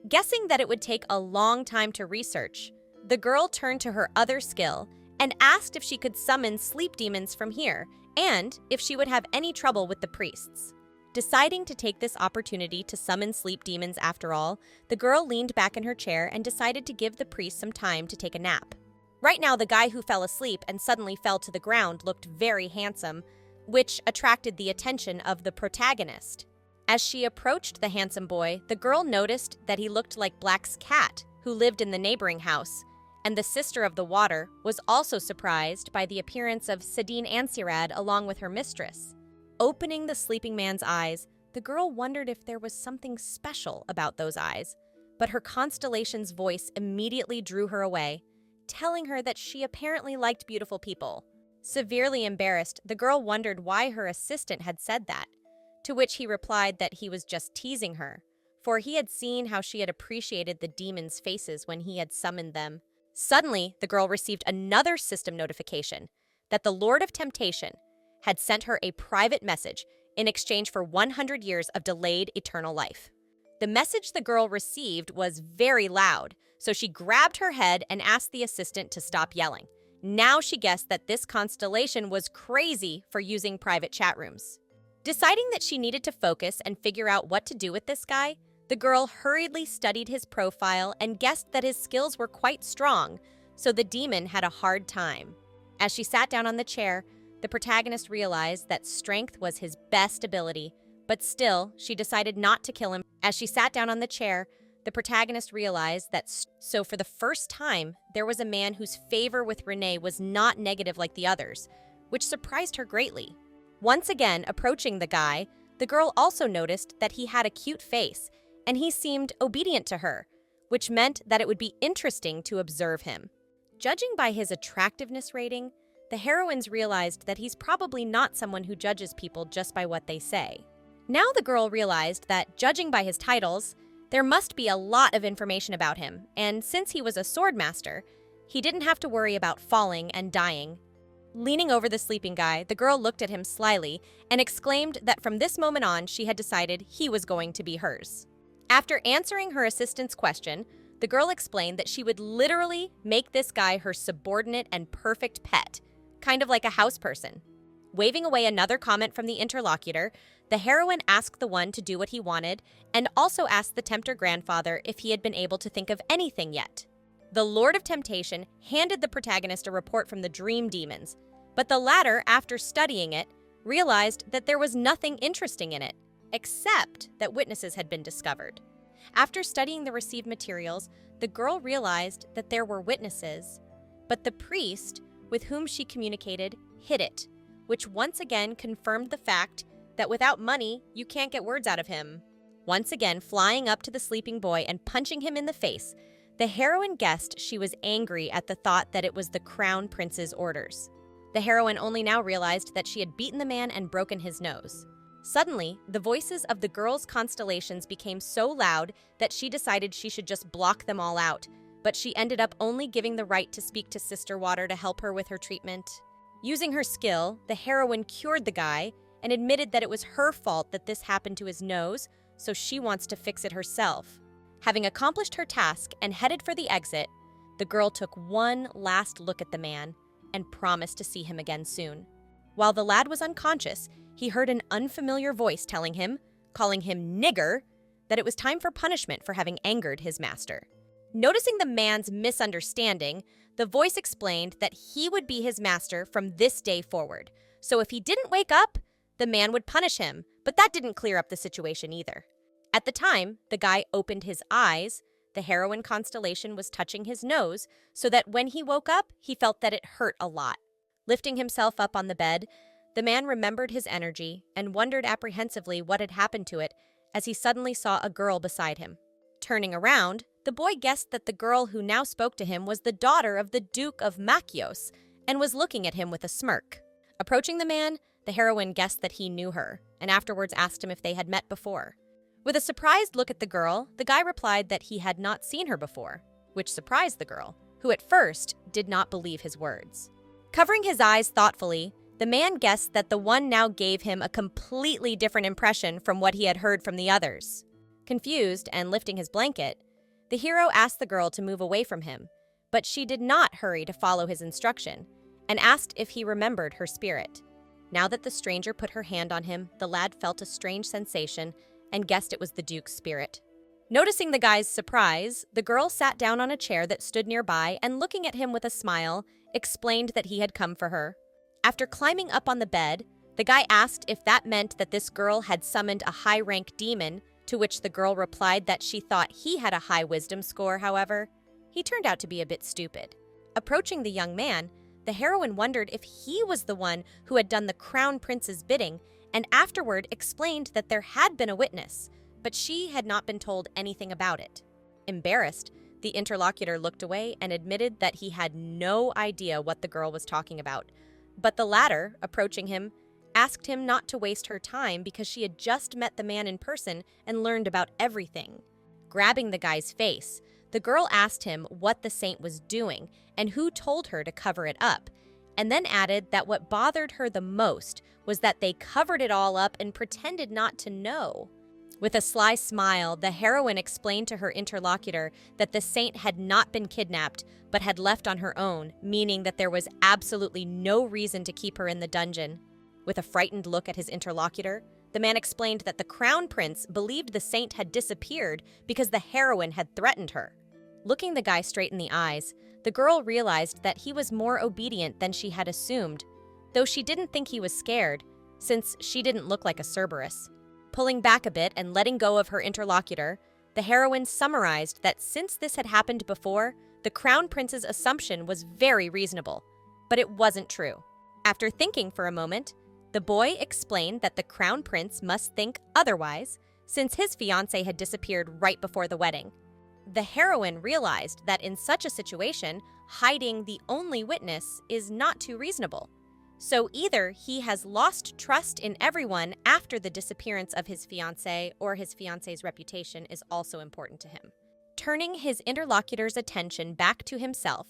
Guessing that it would take a long time to research, the girl turned to her other skill and asked if she could summon sleep demons from here, and if she would have any trouble with the priests. Deciding to take this opportunity to summon sleep demons after all, the girl leaned back in her chair and decided to give the priest some time to take a nap. Right now, the guy who fell asleep and suddenly fell to the ground looked very handsome, which attracted the attention of the protagonist. As she approached the handsome boy, the girl noticed that he looked like Black's cat, who lived in the neighboring house, and the sister of the water was also surprised by the appearance of Sidin Ansirad along with her mistress. Opening the sleeping man's eyes, the girl wondered if there was something special about those eyes, but her constellation's voice immediately drew her away, telling her that she apparently liked beautiful people. Severely embarrassed, the girl wondered why her assistant had said that, to which he replied that he was just teasing her, for he had seen how she had appreciated the demons' faces when he had summoned them. Suddenly, the girl received another system notification that the Lord of Temptation had sent her a private message in exchange for 100 years of delayed eternal life. The message the girl received was very loud, so she grabbed her head and asked the assistant to stop yelling. Now she guessed that this constellation was crazy for using private chat rooms. Deciding that she needed to focus and figure out what to do with this guy, the girl hurriedly studied his profile and guessed that his skills were quite strong, so the demon had a hard time. As she sat down on the chair, The protagonist realized that strength was his best ability, but still, she decided not to kill him. As she sat down on the chair, the protagonist realized that so for the first time, there was a man whose favor with Renee was not negative like the others, which surprised her greatly. Once again, approaching the guy, the girl also noticed that he had a cute face, and he seemed obedient to her, which meant that it would be interesting to observe him. Judging by his attractiveness rating, the heroines realized that he's probably not someone who judges people just by what they say. Now the girl realized that, judging by his titles, there must be a lot of information about him, and since he was a sword master, he didn't have to worry about falling and dying. Leaning over the sleeping guy, the girl looked at him slyly and exclaimed that from this moment on, she had decided he was going to be hers. After answering her assistant's question, the girl explained that she would literally make this guy her subordinate and perfect pet, kind of like a house person. Waving away another comment from the interlocutor, the heroine asked the one to do what he wanted and also asked the tempter grandfather if he had been able to think of anything yet. The Lord of Temptation handed the protagonist a report from the dream demons, but the latter, after studying it, realized that there was nothing interesting in it, except that witnesses had been discovered. After studying the received materials, the girl realized that there were witnesses, but the priest with whom she communicated hid it, which once again confirmed the fact that without money, you can't get words out of him. Once again, flying up to the sleeping boy and punching him in the face, the heroine guessed she was angry at the thought that it was the crown prince's orders. The heroine only now realized that she had beaten the man and broken his nose. Suddenly, the voices of the girls' constellations became so loud that she decided she should just block them all out, but she ended up only giving the right to speak to Sister Water to help her with her treatment. Using her skill, the heroine cured the guy and admitted that it was her fault that this happened to his nose, so she wants to fix it herself. Having accomplished her task and headed for the exit, the girl took one last look at the man and promised to see him again soon. While the lad was unconscious, he heard an unfamiliar voice telling him, calling him nigger, that it was time for punishment for having angered his master. Noticing the man's misunderstanding, the voice explained that he would be his master from this day forward. So if he didn't wake up, the man would punish him, but that didn't clear up the situation either. At the time, the guy opened his eyes, the heroine constellation was touching his nose, so that when he woke up, he felt that it hurt a lot. Lifting himself up on the bed, the man remembered his energy and wondered apprehensively what had happened to it as he suddenly saw a girl beside him. Turning around, the boy guessed that the girl who now spoke to him was the daughter of the Duke of Machios and was looking at him with a smirk. Approaching the man, the heroine guessed that he knew her and afterwards asked him if they had met before. With a surprised look at the girl, the guy replied that he had not seen her before, which surprised the girl, who at first did not believe his words. Covering his eyes thoughtfully, the man guessed that the one now gave him a completely different impression from what he had heard from the others. Confused and lifting his blanket, the hero asked the girl to move away from him, but she did not hurry to follow his instruction and asked if he remembered her spirit. Now that the stranger put her hand on him, the lad felt a strange sensation and guessed it was the Duke's spirit. Noticing the guy's surprise, the girl sat down on a chair that stood nearby and looking at him with a smile, explained that he had come for her. After climbing up on the bed, the guy asked if that meant that this girl had summoned a high-rank demon, to which the girl replied that she thought he had a high wisdom score, however. He turned out to be a bit stupid. Approaching the young man, the heroine wondered if he was the one who had done the crown prince's bidding and afterward explained that there had been a witness, but she had not been told anything about it. Embarrassed, the interlocutor looked away and admitted that he had no idea what the girl was talking about, but the latter, approaching him, asked him not to waste her time because she had just met the man in person and learned about everything. Grabbing the guy's face, the girl asked him what the saint was doing and who told her to cover it up, and then added that what bothered her the most was that they covered it all up and pretended not to know. With a sly smile, the heroine explained to her interlocutor that the saint had not been kidnapped, but had left on her own, meaning that there was absolutely no reason to keep her in the dungeon. With a frightened look at his interlocutor, the man explained that the crown prince believed the saint had disappeared because the heroine had threatened her. Looking the guy straight in the eyes, the girl realized that he was more obedient than she had assumed, though she didn't think he was scared, since she didn't look like a Cerberus. Pulling back a bit and letting go of her interlocutor, the heroine summarized that since this had happened before, the Crown Prince's assumption was very reasonable, but it wasn't true. After thinking for a moment, the boy explained that the Crown Prince must think otherwise, since his fiancée had disappeared right before the wedding. The heroine realized that in such a situation, hiding the only witness is not too reasonable. So either he has lost trust in everyone after the disappearance of his fiancée, or his fiancée's reputation is also important to him. Turning his interlocutor's attention back to himself,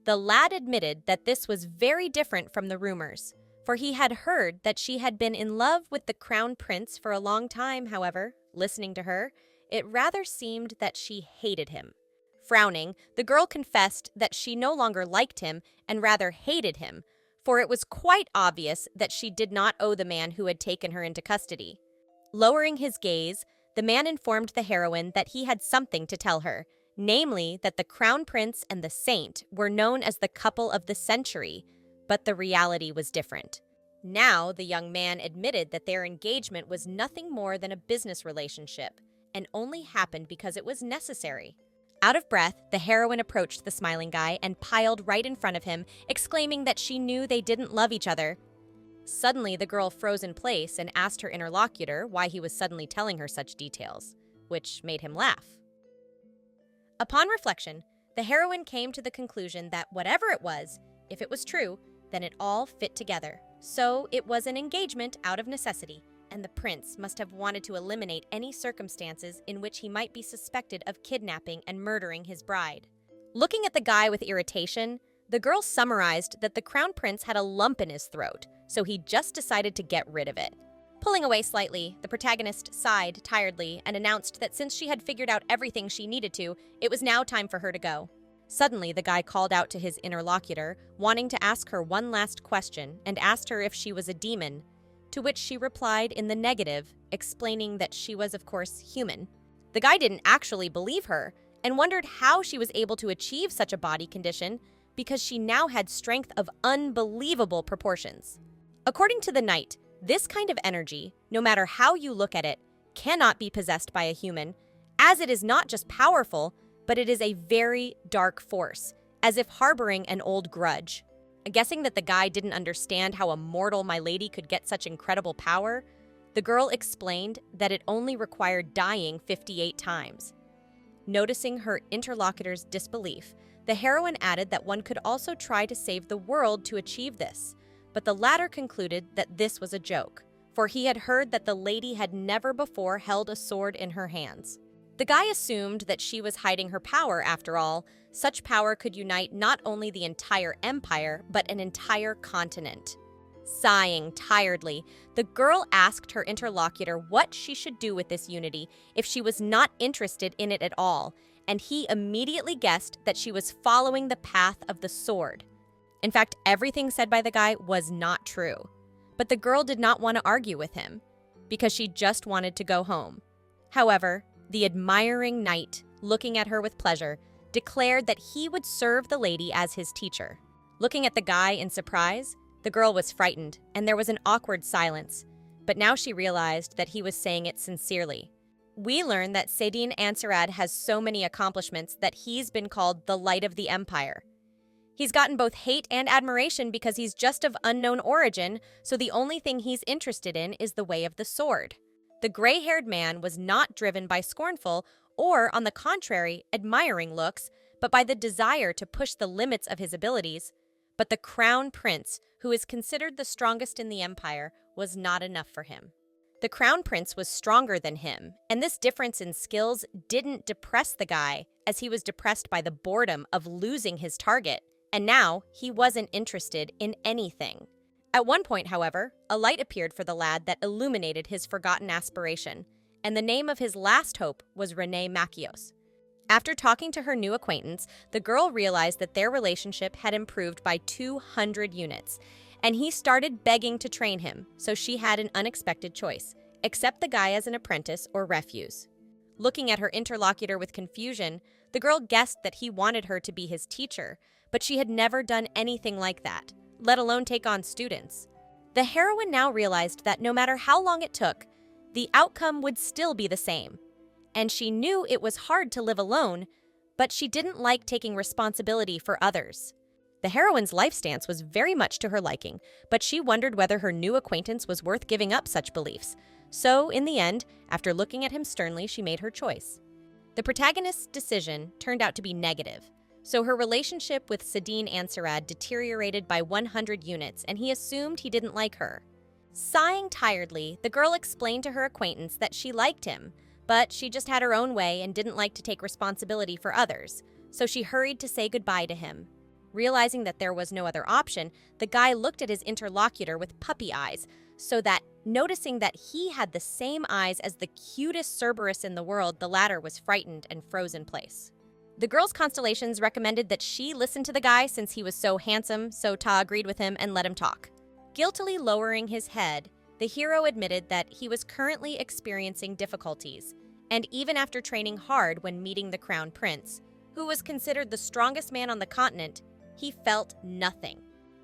the lad admitted that this was very different from the rumors, for he had heard that she had been in love with the Crown Prince for a long time. However, listening to her, it rather seemed that she hated him. Frowning, the girl confessed that she no longer liked him and rather hated him, for it was quite obvious that she did not owe the man who had taken her into custody. Lowering his gaze, the man informed the heroine that he had something to tell her, namely that the Crown Prince and the Saint were known as the couple of the century, but the reality was different. Now, the young man admitted that their engagement was nothing more than a business relationship, and only happened because it was necessary. Out of breath, the heroine approached the smiling guy and piled right in front of him, exclaiming that she knew they didn't love each other. Suddenly, the girl froze in place and asked her interlocutor why he was suddenly telling her such details, which made him laugh. Upon reflection, the heroine came to the conclusion that whatever it was, if it was true, then it all fit together. So it was an engagement out of necessity, and the prince must have wanted to eliminate any circumstances in which he might be suspected of kidnapping and murdering his bride. Looking at the guy with irritation, the girl summarized that the Crown Prince had a lump in his throat, so he just decided to get rid of it. Pulling away slightly, the protagonist sighed tiredly and announced that since she had figured out everything she needed to, it was now time for her to go. Suddenly, the guy called out to his interlocutor, wanting to ask her one last question, and asked her if she was a demon, to which she replied in the negative, explaining that she was, of course, human. The guy didn't actually believe her, and wondered how she was able to achieve such a body condition, because she now had strength of unbelievable proportions. According to the knight, this kind of energy, no matter how you look at it, cannot be possessed by a human, as it is not just powerful, but it is a very dark force, as if harboring an old grudge. Guessing that the guy didn't understand how a mortal my lady could get such incredible power, the girl explained that it only required dying 58 times. Noticing her interlocutor's disbelief, the heroine added that one could also try to save the world to achieve this, but the latter concluded that this was a joke, for he had heard that the lady had never before held a sword in her hands. The guy assumed that she was hiding her power. After all, such power could unite not only the entire empire, but an entire continent. Sighing tiredly, the girl asked her interlocutor what she should do with this unity if she was not interested in it at all, and he immediately guessed that she was following the path of the sword. In fact, everything said by the guy was not true. But the girl did not want to argue with him, because she just wanted to go home. However, the admiring knight, looking at her with pleasure, declared that he would serve the lady as his teacher. Looking at the guy in surprise, the girl was frightened, and there was an awkward silence. But now she realized that he was saying it sincerely. We learn that Sedin Ansarad has so many accomplishments that he's been called the Light of the Empire. He's gotten both hate and admiration because he's just of unknown origin, so the only thing he's interested in is the way of the sword. The gray-haired man was not driven by scornful or, on the contrary, admiring looks, but by the desire to push the limits of his abilities. But the Crown Prince, who is considered the strongest in the empire, was not enough for him. The Crown Prince was stronger than him, and this difference in skills didn't depress the guy, as he was depressed by the boredom of losing his target, and now he wasn't interested in anything. At one point, however, a light appeared for the lad that illuminated his forgotten aspiration, and the name of his last hope was Rene Machios. After talking to her new acquaintance, the girl realized that their relationship had improved by 200 units, and he started begging to train him, so she had an unexpected choice: accept the guy as an apprentice or refuse. Looking at her interlocutor with confusion, the girl guessed that he wanted her to be his teacher, but she had never done anything like that. let alone take on students. The heroine now realized that no matter how long it took, the outcome would still be the same. And she knew it was hard to live alone, but she didn't like taking responsibility for others. The heroine's life stance was very much to her liking, but she wondered whether her new acquaintance was worth giving up such beliefs. So, in the end, after looking at him sternly, she made her choice. The protagonist's decision turned out to be negative, so her relationship with Sadine Ansarad deteriorated by 100 units, and he assumed he didn't like her. Sighing tiredly, the girl explained to her acquaintance that she liked him, but she just had her own way and didn't like to take responsibility for others, so she hurried to say goodbye to him. Realizing that there was no other option, the guy looked at his interlocutor with puppy eyes, so that, noticing that he had the same eyes as the cutest Cerberus in the world, the latter was frightened and froze in place. The girl's constellations recommended that she listen to the guy since he was so handsome, so Ta agreed with him and let him talk. Guiltily lowering his head, the hero admitted that he was currently experiencing difficulties, and even after training hard when meeting the Crown Prince, who was considered the strongest man on the continent, he felt nothing.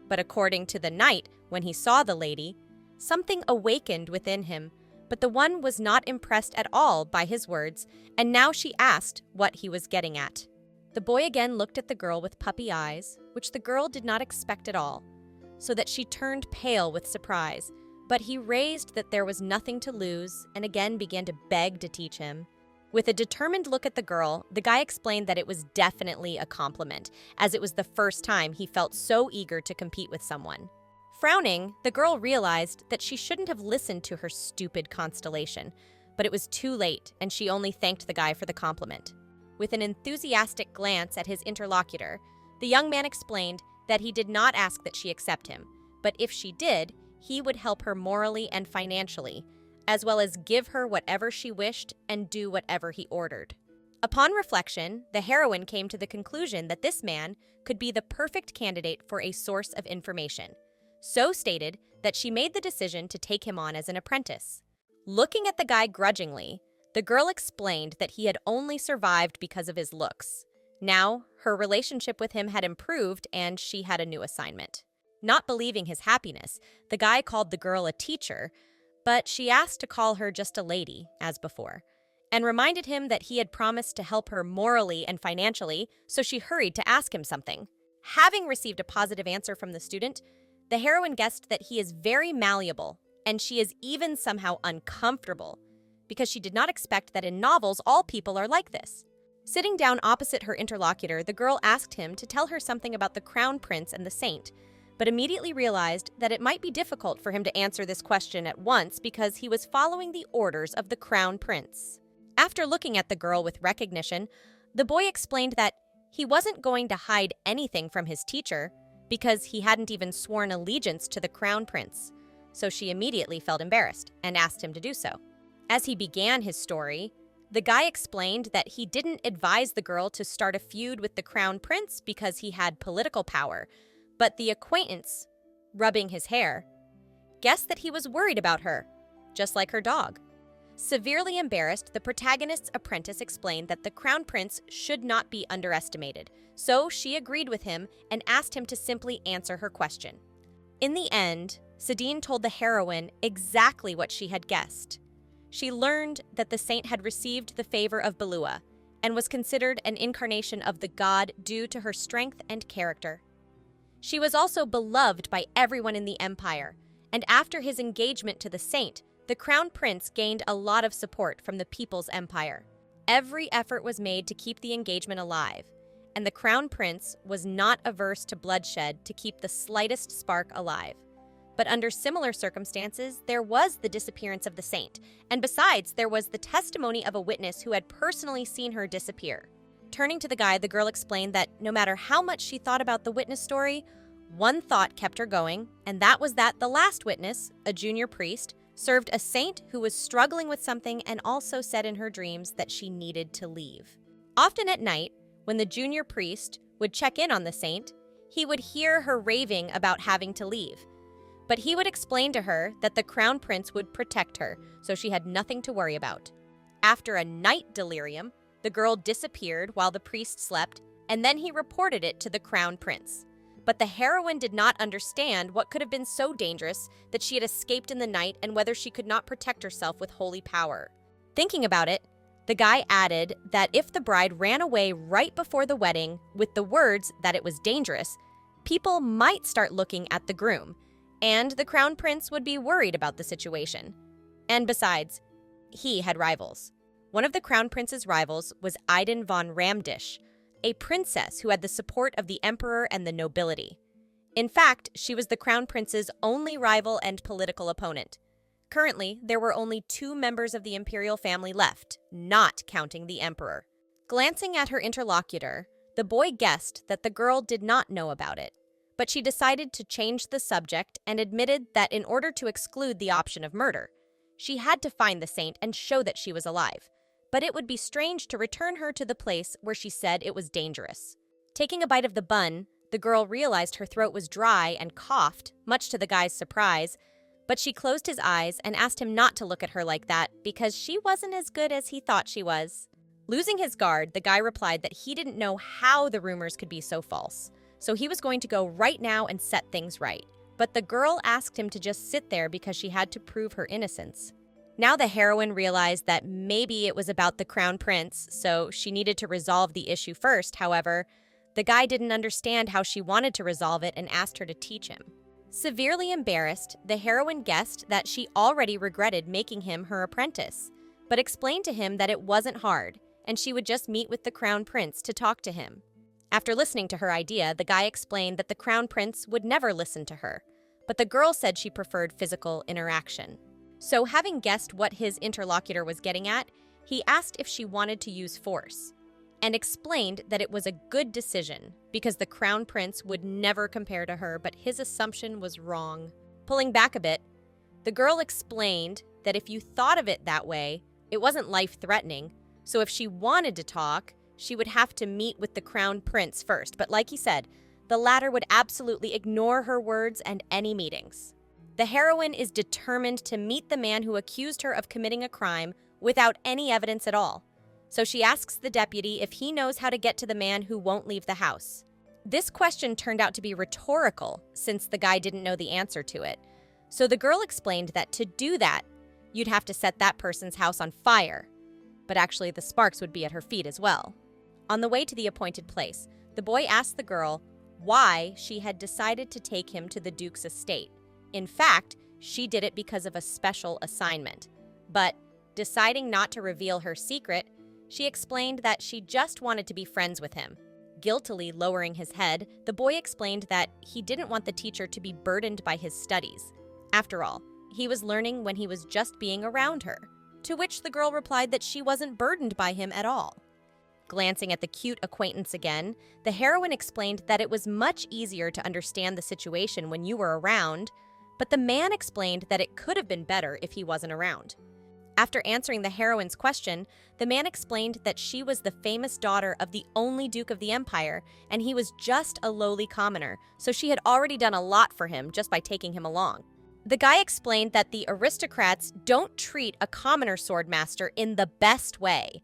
But according to the knight, when he saw the lady, something awakened within him, but the one was not impressed at all by his words, and now she asked what he was getting at. The boy again looked at the girl with puppy eyes, which the girl did not expect at all, so that she turned pale with surprise, but he raised that there was nothing to lose and again began to beg to teach him. With a determined look at the girl, the guy explained that it was definitely a compliment, as it was the first time he felt so eager to compete with someone. Frowning, the girl realized that she shouldn't have listened to her stupid constellation, but it was too late and she only thanked the guy for the compliment. With an enthusiastic glance at his interlocutor, the young man explained that he did not ask that she accept him, but if she did, he would help her morally and financially, as well as give her whatever she wished and do whatever he ordered. Upon reflection, the heroine came to the conclusion that this man could be the perfect candidate for a source of information, so stated that she made the decision to take him on as an apprentice. Looking at the guy grudgingly, the girl explained that he had only survived because of his looks. Now, her relationship with him had improved and she had a new assignment. Not believing his happiness, the guy called the girl a teacher, but she asked to call her just a lady, as before, and reminded him that he had promised to help her morally and financially, so she hurried to ask him something. Having received a positive answer from the student, the heroine guessed that he is very malleable, and she is even somehow uncomfortable, because she did not expect that in novels all people are like this. Sitting down opposite her interlocutor, the girl asked him to tell her something about the Crown Prince and the Saint, but immediately realized that it might be difficult for him to answer this question at once because he was following the orders of the Crown Prince. After looking at the girl with recognition, the boy explained that he wasn't going to hide anything from his teacher because he hadn't even sworn allegiance to the Crown Prince, so she immediately felt embarrassed and asked him to do so. As he began his story, the guy explained that he didn't advise the girl to start a feud with the Crown Prince because he had political power, but the acquaintance, rubbing his hair, guessed that he was worried about her, just like her dog. Severely embarrassed, the protagonist's apprentice explained that the Crown Prince should not be underestimated, so she agreed with him and asked him to simply answer her question. In the end, Sadine told the heroine exactly what she had guessed. She learned that the saint had received the favor of Belua and was considered an incarnation of the god due to her strength and character. She was also beloved by everyone in the empire, and after his engagement to the saint, the Crown Prince gained a lot of support from the People's Empire. Every effort was made to keep the engagement alive, and the Crown Prince was not averse to bloodshed to keep the slightest spark alive. But under similar circumstances, there was the disappearance of the saint, and besides, there was the testimony of a witness who had personally seen her disappear. Turning to the guy, the girl explained that no matter how much she thought about the witness story, one thought kept her going, and that was that the last witness, a junior priest, served a saint who was struggling with something and also said in her dreams that she needed to leave. Often at night, when the junior priest would check in on the saint, he would hear her raving about having to leave. But he would explain to her that the Crown Prince would protect her, so she had nothing to worry about. After a night delirium, the girl disappeared while the priest slept, and then he reported it to the Crown Prince. But the heroine did not understand what could have been so dangerous that she had escaped in the night and whether she could not protect herself with holy power. Thinking about it, the guy added that if the bride ran away right before the wedding with the words that it was dangerous, people might start looking at the groom, and the crown prince would be worried about the situation. And besides, he had rivals. One of the crown prince's rivals was Iden von Ramdish, a princess who had the support of the emperor and the nobility. In fact, she was the crown prince's only rival and political opponent. Currently, there were only 2 members of the imperial family left, not counting the emperor. Glancing at her interlocutor, the boy guessed that the girl did not know about it, but she decided to change the subject and admitted that in order to exclude the option of murder, she had to find the saint and show that she was alive. But it would be strange to return her to the place where she said it was dangerous. Taking a bite of the bun, the girl realized her throat was dry and coughed, much to the guy's surprise, but she closed his eyes and asked him not to look at her like that because she wasn't as good as he thought she was. Losing his guard, the guy replied that he didn't know how the rumors could be so false, so he was going to go right now and set things right. But the girl asked him to just sit there because she had to prove her innocence. Now the heroine realized that maybe it was about the crown prince, so she needed to resolve the issue first. However, the guy didn't understand how she wanted to resolve it and asked her to teach him. Severely embarrassed, the heroine guessed that she already regretted making him her apprentice, but explained to him that it wasn't hard, and she would just meet with the crown prince to talk to him. After listening to her idea, the guy explained that the crown prince would never listen to her, but the girl said she preferred physical interaction. So, having guessed what his interlocutor was getting at, he asked if she wanted to use force, and explained that it was a good decision because the crown prince would never compare to her, but his assumption was wrong. Pulling back a bit, the girl explained that if you thought of it that way, it wasn't life-threatening, so if she wanted to talk, she would have to meet with the crown prince first, but like he said, the latter would absolutely ignore her words and any meetings. The heroine is determined to meet the man who accused her of committing a crime without any evidence at all. So she asks the deputy if he knows how to get to the man who won't leave the house. This question turned out to be rhetorical since the guy didn't know the answer to it. So the girl explained that to do that, you'd have to set that person's house on fire. But actually the sparks would be at her feet as well. On the way to the appointed place, the boy asked the girl why she had decided to take him to the Duke's estate. In fact, she did it because of a special assignment. But, deciding not to reveal her secret, she explained that she just wanted to be friends with him. Guiltily lowering his head, the boy explained that he didn't want the teacher to be burdened by his studies. After all, he was learning when he was just being around her, to which the girl replied that she wasn't burdened by him at all. Glancing at the cute acquaintance again, the heroine explained that it was much easier to understand the situation when you were around, but the man explained that it could have been better if he wasn't around. After answering the heroine's question, the man explained that she was the famous daughter of the only Duke of the Empire, and he was just a lowly commoner, so she had already done a lot for him just by taking him along. The guy explained that the aristocrats don't treat a commoner swordmaster in the best way,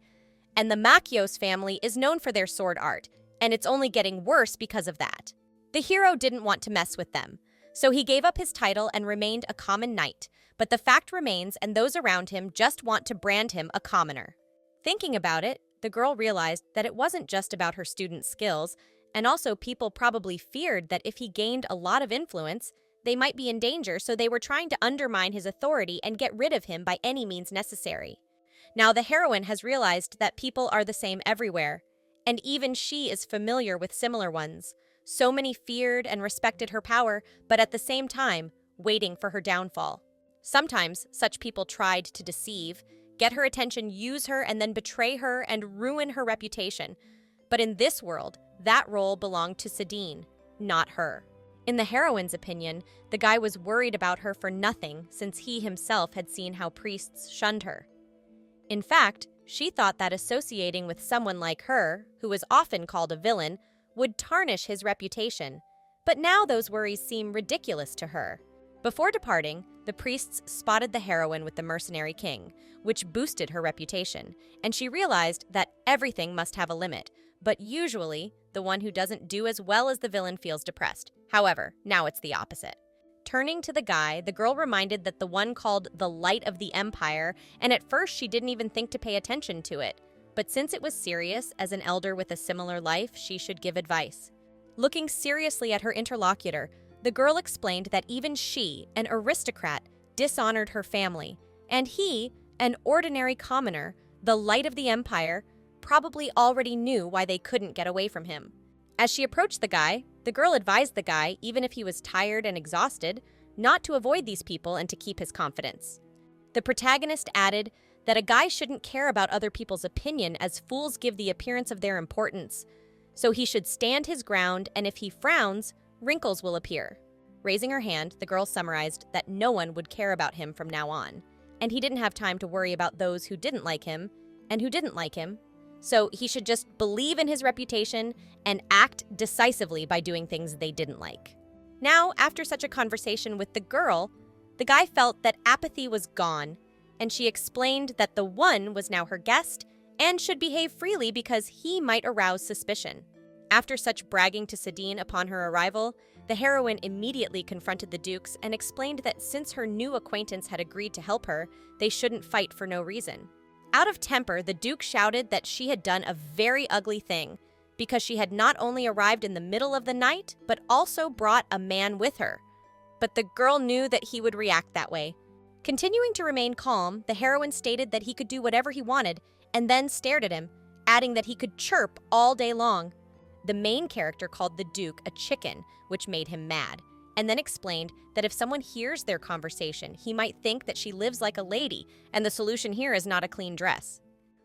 and the Machios family is known for their sword art, and it's only getting worse because of that. The hero didn't want to mess with them, so he gave up his title and remained a common knight, but the fact remains and those around him just want to brand him a commoner. Thinking about it, the girl realized that it wasn't just about her student skills, and also people probably feared that if he gained a lot of influence, they might be in danger, so they were trying to undermine his authority and get rid of him by any means necessary. Now the heroine has realized that people are the same everywhere, and even she is familiar with similar ones. So many feared and respected her power, but at the same time, waiting for her downfall. Sometimes, such people tried to deceive, get her attention, use her, and then betray her and ruin her reputation. But in this world, that role belonged to Sadine, not her. In the heroine's opinion, the guy was worried about her for nothing since he himself had seen how priests shunned her. In fact, she thought that associating with someone like her, who was often called a villain, would tarnish his reputation, but now those worries seem ridiculous to her. Before departing, the priests spotted the heroine with the mercenary king, which boosted her reputation, and she realized that everything must have a limit, but usually, The one who doesn't do as well as the villain feels depressed. However, now it's the opposite. Turning to the guy, the girl reminded that the one called the Light of the Empire, and at first she didn't even think to pay attention to it. But since it was serious, as an elder with a similar life, she should give advice. Looking seriously at her interlocutor, the girl explained that even she, an aristocrat, dishonored her family, and he, an ordinary commoner, the Light of the Empire, probably already knew why they couldn't get away from him. As she approached the guy, the girl advised the guy, even if he was tired and exhausted, not to avoid these people and to keep his confidence. The protagonist added that a guy shouldn't care about other people's opinion, as fools give the appearance of their importance. So he should stand his ground, and if he frowns, wrinkles will appear. Raising her hand, the girl summarized that no one would care about him from now on, and he didn't have time to worry about those who didn't like him and who didn't like him. So he should just believe in his reputation and act decisively by doing things they didn't like. Now, after such a conversation with the girl, the guy felt that apathy was gone, and she explained that the one was now her guest and should behave freely because he might arouse suspicion. After such bragging to Sadine upon her arrival, the heroine immediately confronted the dukes and explained that since her new acquaintance had agreed to help her, they shouldn't fight for no reason. Out of temper, the Duke shouted that she had done a very ugly thing because she had not only arrived in the middle of the night, but also brought a man with her. But the girl knew that he would react that way. Continuing to remain calm, the heroine stated that he could do whatever he wanted and then stared at him, adding that he could chirp all day long. The main character called the Duke a chicken, which made him mad, and then explained that if someone hears their conversation, he might think that she lives like a lady, and the solution here is not a clean dress.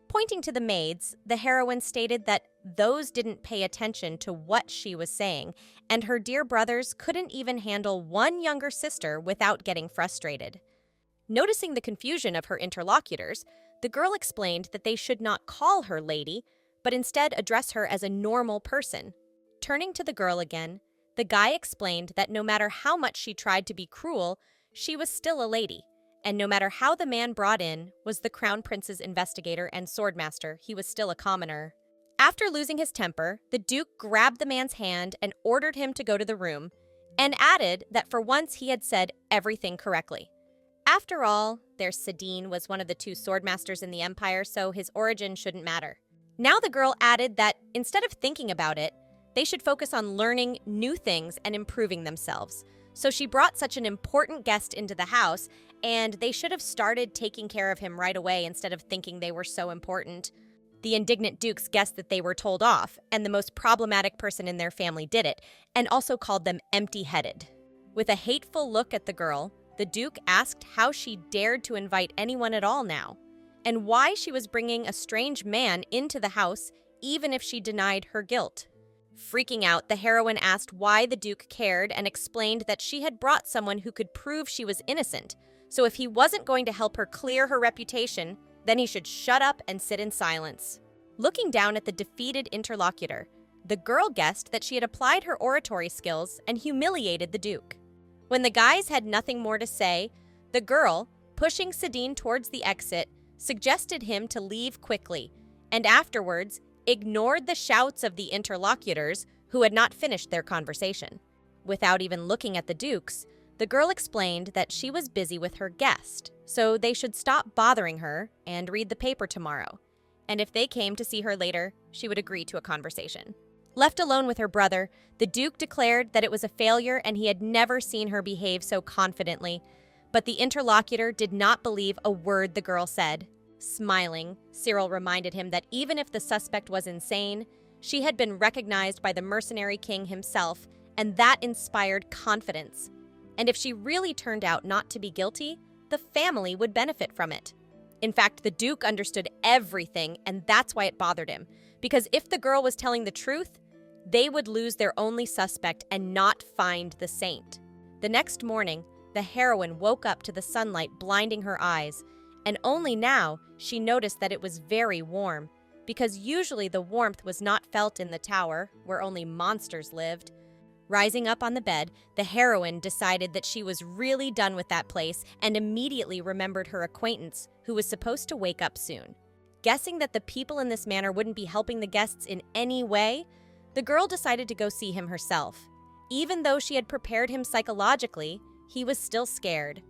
Pointing to the maids, the heroine stated that those didn't pay attention to what she was saying, and her dear brothers couldn't even handle one younger sister without getting frustrated. Noticing the confusion of her interlocutors, the girl explained that they should not call her lady, but instead address her as a normal person. Turning to the girl again, the guy explained that no matter how much she tried to be cruel, she was still a lady, and no matter how the man brought in was the crown prince's investigator and swordmaster, he was still a commoner. After losing his temper, the Duke grabbed the man's hand and ordered him to go to the room, and added that for once he had said everything correctly. After all, their Sadine was one of the two swordmasters in the Empire, so his origin shouldn't matter. Now the girl added that instead of thinking about it, they should focus on learning new things and improving themselves. So she brought such an important guest into the house, and they should have started taking care of him right away instead of thinking they were so important. The indignant dukes guessed that they were told off, and the most problematic person in their family did it, and also called them empty-headed. With a hateful look at the girl, the Duke asked how she dared to invite anyone at all now, and why she was bringing a strange man into the house even if she denied her guilt. Freaking out, the heroine asked why the Duke cared and explained that she had brought someone who could prove she was innocent, so if he wasn't going to help her clear her reputation, then he should shut up and sit in silence. Looking down at the defeated interlocutor, the girl guessed that she had applied her oratory skills and humiliated the Duke. When the guys had nothing more to say, the girl, pushing Sadine towards the exit, suggested him to leave quickly, and afterwards ignored the shouts of the interlocutors who had not finished their conversation. Without even looking at the Dukes, the girl explained that she was busy with her guest, so they should stop bothering her and read the paper tomorrow, and if they came to see her later, she would agree to a conversation. Left alone with her brother, the Duke declared that it was a failure and he had never seen her behave so confidently, but the interlocutor did not believe a word the girl said. Smiling, Cyril reminded him that even if the suspect was insane, she had been recognized by the mercenary king himself, and that inspired confidence. And if she really turned out not to be guilty, the family would benefit from it. In fact, the Duke understood everything, and that's why it bothered him, because if the girl was telling the truth, they would lose their only suspect and not find the saint. The next morning, the heroine woke up to the sunlight blinding her eyes, and only now she noticed that it was very warm, because usually the warmth was not felt in the tower, where only monsters lived. Rising up on the bed, the heroine decided that she was really done with that place and immediately remembered her acquaintance, who was supposed to wake up soon. Guessing that the people in this manor wouldn't be helping the guests in any way, the The girl decided to go see him herself. Even though she had prepared him psychologically, he was still scared.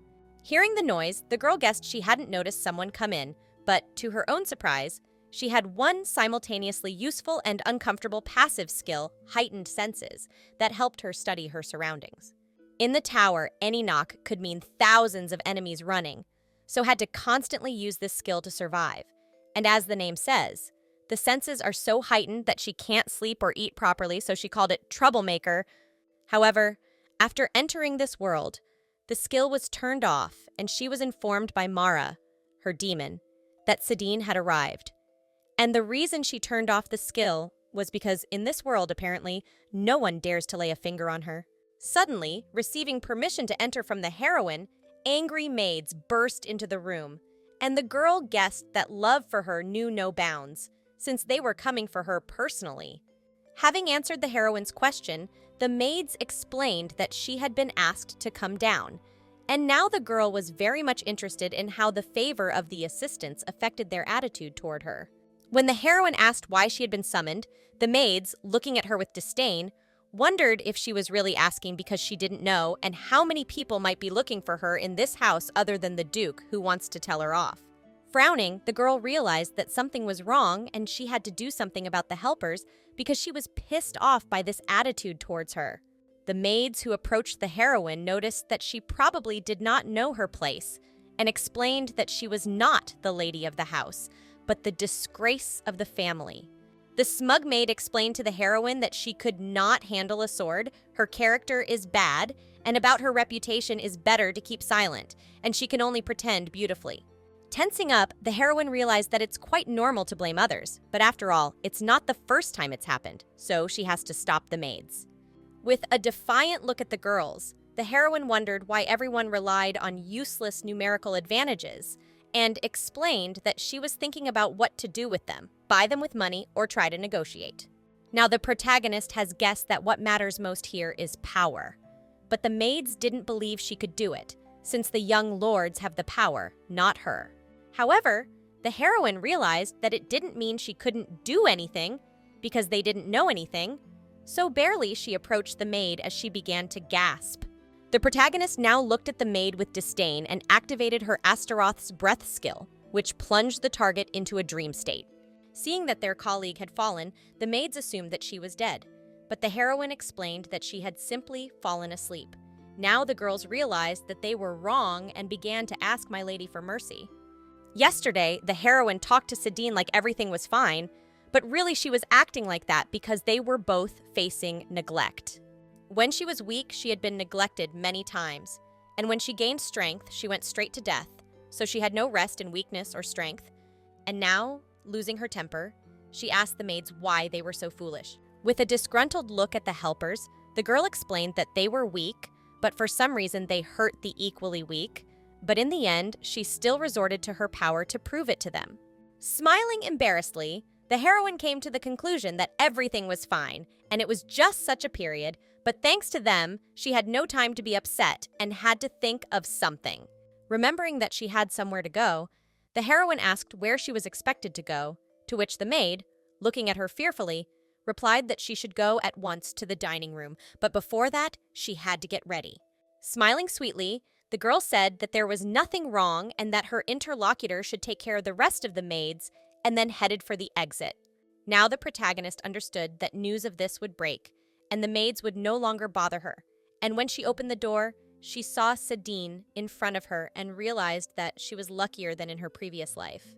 Hearing the noise, the girl guessed she hadn't noticed someone come in, but to her own surprise, she had one simultaneously useful and uncomfortable passive skill, heightened senses, that helped her study her surroundings. In the tower, any knock could mean thousands of enemies running, so had to constantly use this skill to survive. And as the name says, the senses are so heightened that she can't sleep or eat properly, so she called it troublemaker. However, after entering this world, the skill was turned off and she was informed by Mara, her demon, that Sadine had arrived. And the reason she turned off the skill was because in this world, apparently, no one dares to lay a finger on her. Suddenly, receiving permission to enter from the heroine, angry maids burst into the room, and the girl guessed that love for her knew no bounds, since they were coming for her personally. Having answered the heroine's question, the maids explained that she had been asked to come down, and now the girl was very much interested in how the favor of the assistants affected their attitude toward her. When the heroine asked why she had been summoned, the maids, looking at her with disdain, wondered if she was really asking because she didn't know and how many people might be looking for her in this house other than the Duke, who wants to tell her off. Frowning, the girl realized that something was wrong and she had to do something about the helpers because she was pissed off by this attitude towards her. The maids who approached the heroine noticed that she probably did not know her place and explained that she was not the lady of the house, but the disgrace of the family. The smug maid explained to the heroine that she could not handle a sword, her character is bad, and about her reputation is better to keep silent, and she can only pretend beautifully. Tensing up, the heroine realized that it's quite normal to blame others, but after all, it's not the first time it's happened, so she has to stop the maids. With a defiant look at the girls, the heroine wondered why everyone relied on useless numerical advantages, and explained that she was thinking about what to do with them, buy them with money, or try to negotiate. Now the protagonist has guessed that what matters most here is power. But the maids didn't believe she could do it, since the young lords have the power, not her. However, the heroine realized that it didn't mean she couldn't do anything, because they didn't know anything, so barely she approached the maid as she began to gasp. The protagonist now looked at the maid with disdain and activated her Astaroth's breath skill, which plunged the target into a dream state. Seeing that their colleague had fallen, the maids assumed that she was dead, but the heroine explained that she had simply fallen asleep. Now the girls realized that they were wrong and began to ask my lady for mercy. Yesterday, the heroine talked to Sadine like everything was fine, but really she was acting like that because they were both facing neglect. When she was weak, she had been neglected many times, and when she gained strength, she went straight to death, so she had no rest in weakness or strength. And now, losing her temper, she asked the maids why they were so foolish. With a disgruntled look at the helpers, the girl explained that they were weak, but for some reason they hurt the equally weak, but in the end, she still resorted to her power to prove it to them. Smiling embarrassedly, the heroine came to the conclusion that everything was fine, and it was just such a period, but thanks to them, she had no time to be upset and had to think of something. Remembering that she had somewhere to go, the heroine asked where she was expected to go, to which the maid, looking at her fearfully, replied that she should go at once to the dining room, but before that, she had to get ready. Smiling sweetly, the girl said that there was nothing wrong and that her interlocutor should take care of the rest of the maids, and then headed for the exit. Now the protagonist understood that news of this would break, and the maids would no longer bother her. And when she opened the door, she saw Sadine in front of her and realized that she was luckier than in her previous life.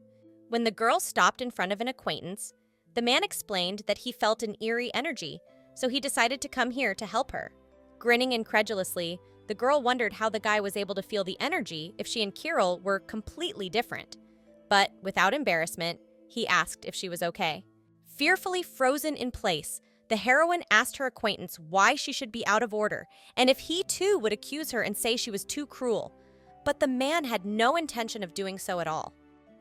When the girl stopped in front of an acquaintance, the man explained that he felt an eerie energy, so he decided to come here to help her. Grinning incredulously, the girl wondered how the guy was able to feel the energy if she and Kirill were completely different. But without embarrassment, he asked if she was okay. Fearfully frozen in place, the heroine asked her acquaintance why she should be out of order, and if he too would accuse her and say she was too cruel. But the man had no intention of doing so at all.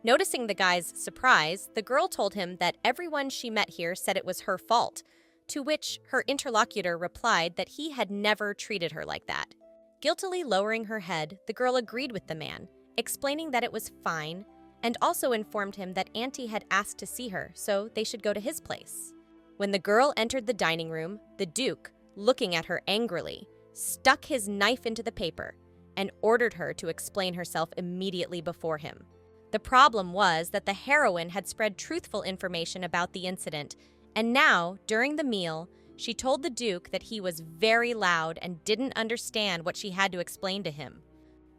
Noticing the guy's surprise, the girl told him that everyone she met here said it was her fault, to which her interlocutor replied that he had never treated her like that. Guiltily lowering her head, the girl agreed with the man, explaining that it was fine, and also informed him that Auntie had asked to see her, so they should go to his place. When the girl entered the dining room, the Duke, looking at her angrily, stuck his knife into the paper and ordered her to explain herself immediately before him. The problem was that the heroine had spread truthful information about the incident, and now, during the meal, she told the Duke that he was very loud and didn't understand what she had to explain to him.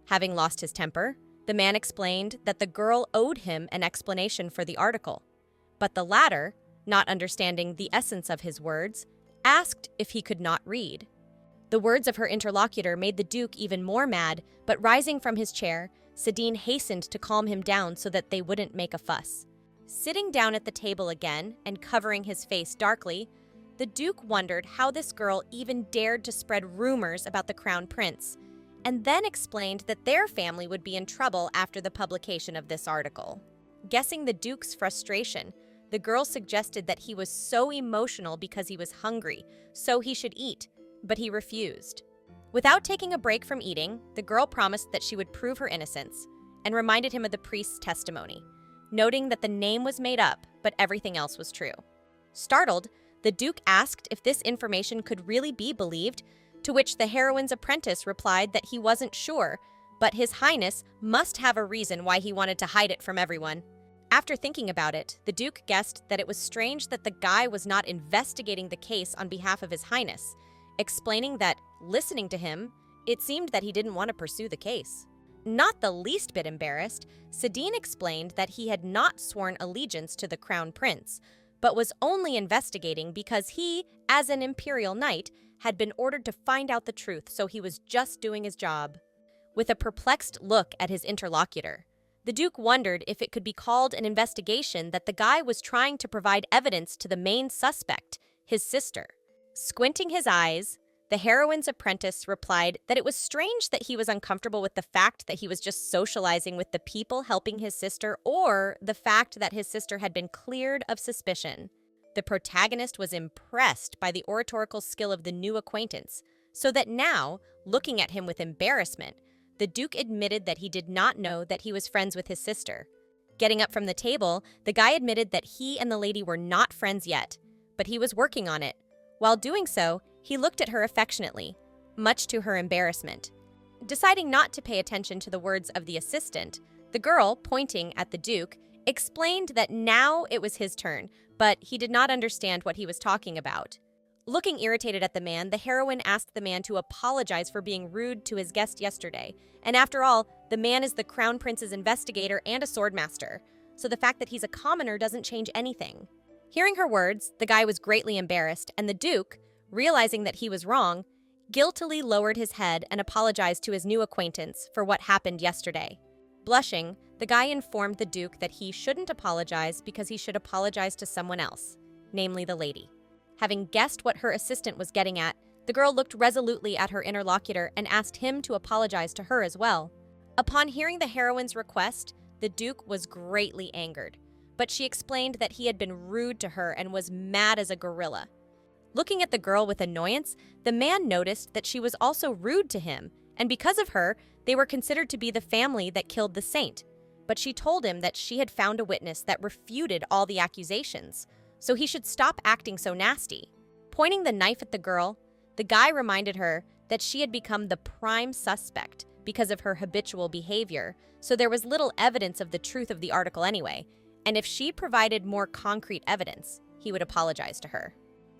Having lost his temper, the man explained that the girl owed him an explanation for the article, but the latter, not understanding the essence of his words, asked if he could not read. The words of her interlocutor made the Duke even more mad, but rising from his chair, Sadine hastened to calm him down so that they wouldn't make a fuss. Sitting down at the table again and covering his face darkly, the Duke wondered how this girl even dared to spread rumors about the Crown Prince, and then explained that their family would be in trouble after the publication of this article. Guessing the Duke's frustration, the girl suggested that he was so emotional because he was hungry, so he should eat, but he refused. Without taking a break from eating, the girl promised that she would prove her innocence and reminded him of the priest's testimony, noting that the name was made up, but everything else was true. Startled, the Duke asked if this information could really be believed, to which the heroine's apprentice replied that he wasn't sure, but His Highness must have a reason why he wanted to hide it from everyone. After thinking about it, the Duke guessed that it was strange that the guy was not investigating the case on behalf of His Highness, explaining that, listening to him, it seemed that he didn't want to pursue the case. Not the least bit embarrassed, Sadine explained that he had not sworn allegiance to the Crown Prince, but was only investigating because he, as an imperial knight, had been ordered to find out the truth, so he was just doing his job. With a perplexed look at his interlocutor, the Duke wondered if it could be called an investigation that the guy was trying to provide evidence to the main suspect, his sister. Squinting his eyes, the heroine's apprentice replied that it was strange that he was uncomfortable with the fact that he was just socializing with the people helping his sister, or the fact that his sister had been cleared of suspicion. The protagonist was impressed by the oratorical skill of the new acquaintance, so that now, looking at him with embarrassment, the Duke admitted that he did not know that he was friends with his sister. Getting up from the table, the guy admitted that he and the lady were not friends yet, but he was working on it. While doing so, he looked at her affectionately, much to her embarrassment. Deciding not to pay attention to the words of the assistant, the girl, pointing at the Duke, explained that now it was his turn, but he did not understand what he was talking about. Looking irritated at the man, the heroine asked the man to apologize for being rude to his guest yesterday, and after all, the man is the Crown Prince's investigator and a swordmaster, so the fact that he's a commoner doesn't change anything. Hearing her words, the guy was greatly embarrassed, and the Duke, realizing that he was wrong, guiltily lowered his head and apologized to his new acquaintance for what happened yesterday. Blushing, the guy informed the Duke that he shouldn't apologize because he should apologize to someone else, namely the lady. Having guessed what her assistant was getting at, the girl looked resolutely at her interlocutor and asked him to apologize to her as well. Upon hearing the heroine's request, the Duke was greatly angered, but she explained that he had been rude to her and was mad as a gorilla. Looking at the girl with annoyance, the man noticed that she was also rude to him, and because of her, they were considered to be the family that killed the saint. But she told him that she had found a witness that refuted all the accusations, so he should stop acting so nasty. Pointing the knife at the girl, the guy reminded her that she had become the prime suspect because of her habitual behavior, so there was little evidence of the truth of the article anyway, and if she provided more concrete evidence, he would apologize to her.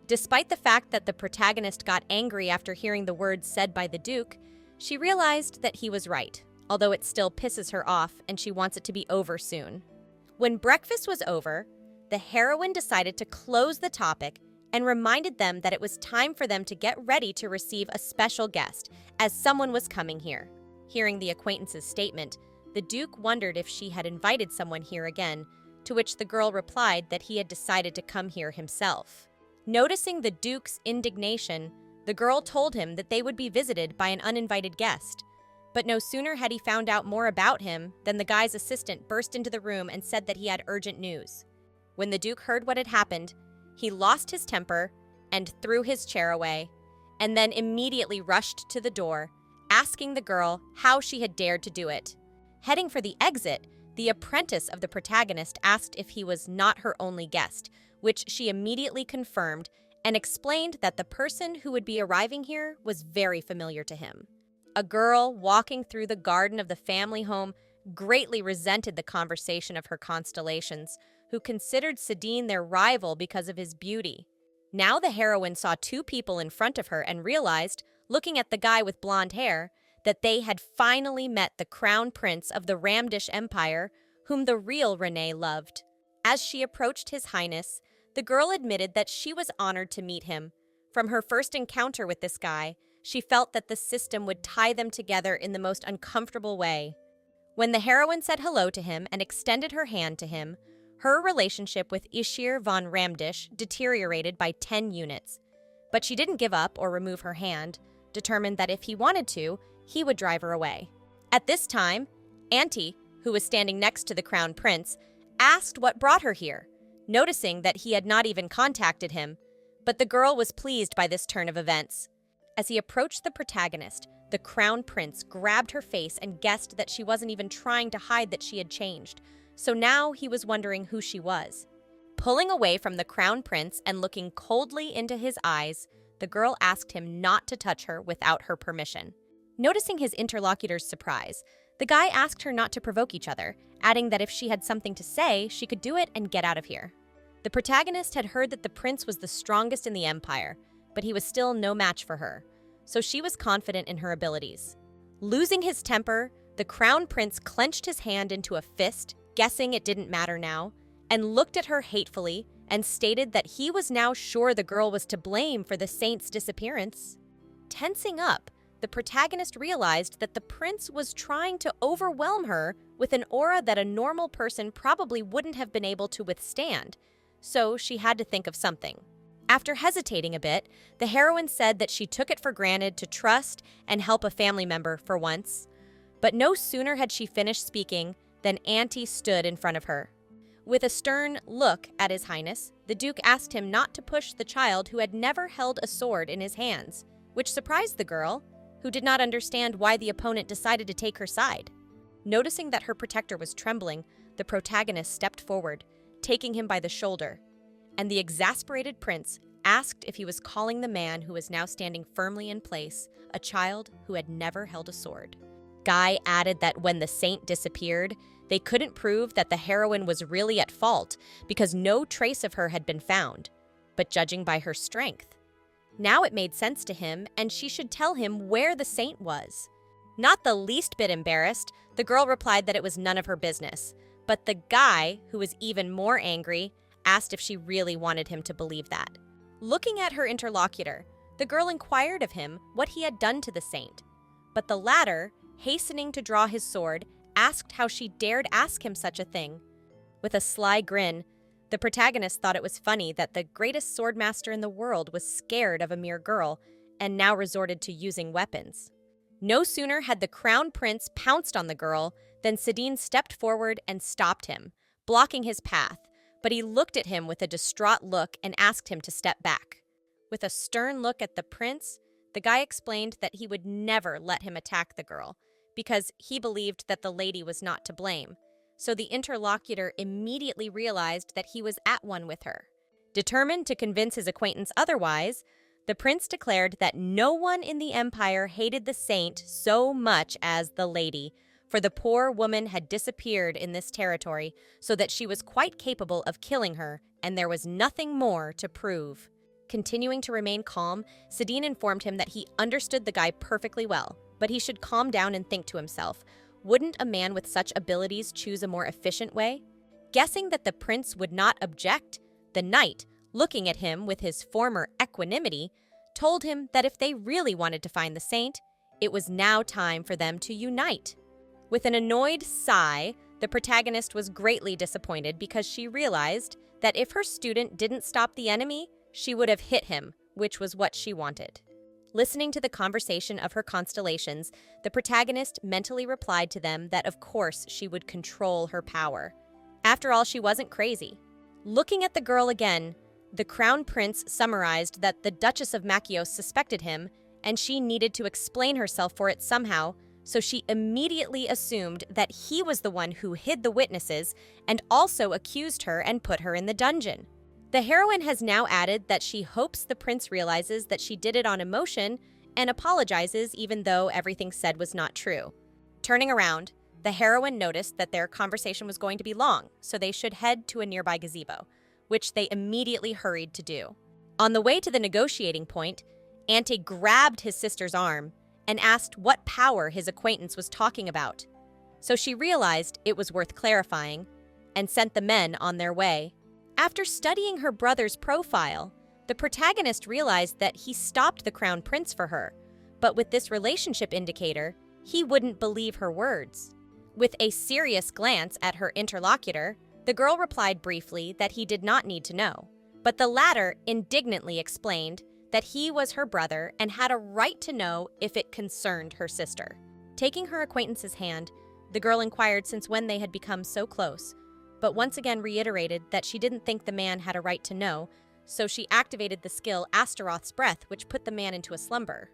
Despite the fact that the protagonist got angry after hearing the words said by the Duke, she realized that he was right, although it still pisses her off and she wants it to be over soon. When breakfast was over, the heroine decided to close the topic and reminded them that it was time for them to get ready to receive a special guest, as someone was coming here. Hearing the acquaintance's statement, the Duke wondered if she had invited someone here again, to which the girl replied that he had decided to come here himself. Noticing the Duke's indignation, the girl told him that they would be visited by an uninvited guest. But no sooner had he found out more about him than the guy's assistant burst into the room and said that he had urgent news. When the Duke heard what had happened, he lost his temper and threw his chair away, and then immediately rushed to the door, asking the girl how she had dared to do it. Heading for the exit, The apprentice of the protagonist asked if he was not her only guest, which she immediately confirmed and explained that the person who would be arriving here was very familiar to him. A girl walking through the garden of the family home greatly resented the conversation of her constellations, who considered Sadine their rival because of his beauty. Now the heroine saw two people in front of her and realized, looking at the guy with blonde hair, that they had finally met the crown prince of the Ramdish Empire, whom the real Renee loved. As she approached His Highness, the girl admitted that she was honored to meet him. From her first encounter with this guy, she felt that the system would tie them together in the most uncomfortable way. When the heroine said hello to him and extended her hand to him, her relationship with Ishir von Ramdish deteriorated by 10 units. But she didn't give up or remove her hand, determined that if he wanted to, he would drive her away. At this time, Auntie, who was standing next to the crown prince, asked what brought her here, noticing that he had not even contacted him. But the girl was pleased by this turn of events. As he approached the protagonist, the crown prince grabbed her face and guessed that she wasn't even trying to hide that she had changed, so now he was wondering who she was. Pulling away from the crown prince and looking coldly into his eyes, the girl asked him not to touch her without her permission. Noticing his interlocutor's surprise, the guy asked her not to provoke each other, adding that if she had something to say, she could do it and get out of here. The protagonist had heard that the prince was the strongest in the empire, but he was still no match for her, so she was confident in her abilities. Losing his temper, the crown prince clenched his hand into a fist, guessing it didn't matter now, and looked at her hatefully and stated that he was now sure the girl was to blame for the saint's disappearance. Tensing up, the protagonist realized that the prince was trying to overwhelm her with an aura that a normal person probably wouldn't have been able to withstand, so she had to think of something. After hesitating a bit, the heroine said that she took it for granted to trust and help a family member for once. But no sooner had she finished speaking than Auntie stood in front of her. With a stern look at His Highness, the Duke asked him not to push the child who had never held a sword in his hands, which surprised the girl, who did not understand why the opponent decided to take her side. Noticing that her protector was trembling, the protagonist stepped forward, taking him by the shoulder, and the exasperated prince asked if he was calling the man who was now standing firmly in place a child who had never held a sword. Guy added that when the saint disappeared, they couldn't prove that the heroine was really at fault because no trace of her had been found, but judging by her strength. Now it made sense to him, and she should tell him where the saint was. Not the least bit embarrassed, the girl replied that it was none of her business, but the guy, who was even more angry, asked if she really wanted him to believe that. Looking at her interlocutor, the girl inquired of him what he had done to the saint, but the latter, hastening to draw his sword, asked how she dared ask him such a thing. With a sly grin, the protagonist thought it was funny that the greatest swordmaster in the world was scared of a mere girl and now resorted to using weapons. No sooner had the crown prince pounced on the girl than Sadine stepped forward and stopped him, blocking his path, but he looked at him with a distraught look and asked him to step back. With a stern look at the prince, the guy explained that he would never let him attack the girl because he believed that the lady was not to blame. So the interlocutor immediately realized that he was at one with her. Determined to convince his acquaintance otherwise, the prince declared that no one in the empire hated the saint so much as the lady, for the poor woman had disappeared in this territory so that she was quite capable of killing her, and there was nothing more to prove. Continuing to remain calm, Sadine informed him that he understood the guy perfectly well, but he should calm down and think to himself, wouldn't a man with such abilities choose a more efficient way? Guessing that the prince would not object, the knight, looking at him with his former equanimity, told him that if they really wanted to find the saint, it was now time for them to unite. With an annoyed sigh, the protagonist was greatly disappointed because she realized that if her student didn't stop the enemy, she would have hit him, which was what she wanted. Listening to the conversation of her constellations, the protagonist mentally replied to them that of course she would control her power. After all, she wasn't crazy. Looking at the girl again, the crown prince summarized that the Duchess of Machios suspected him, and she needed to explain herself for it somehow, so she immediately assumed that he was the one who hid the witnesses and also accused her and put her in the dungeon. The heroine has now added that she hopes the prince realizes that she did it on emotion and apologizes even though everything said was not true. Turning around, the heroine noticed that their conversation was going to be long, so they should head to a nearby gazebo, which they immediately hurried to do. On the way to the negotiating point, Ante grabbed his sister's arm and asked what power his acquaintance was talking about. So she realized it was worth clarifying and sent the men on their way. After studying her brother's profile, the protagonist realized that he stopped the crown prince for her, but with this relationship indicator, he wouldn't believe her words. With a serious glance at her interlocutor, the girl replied briefly that he did not need to know, but the latter indignantly explained that he was her brother and had a right to know if it concerned her sister. Taking her acquaintance's hand, the girl inquired since when they had become so close, but once again reiterated that she didn't think the man had a right to know, so she activated the skill Astaroth's Breath, which put the man into a slumber.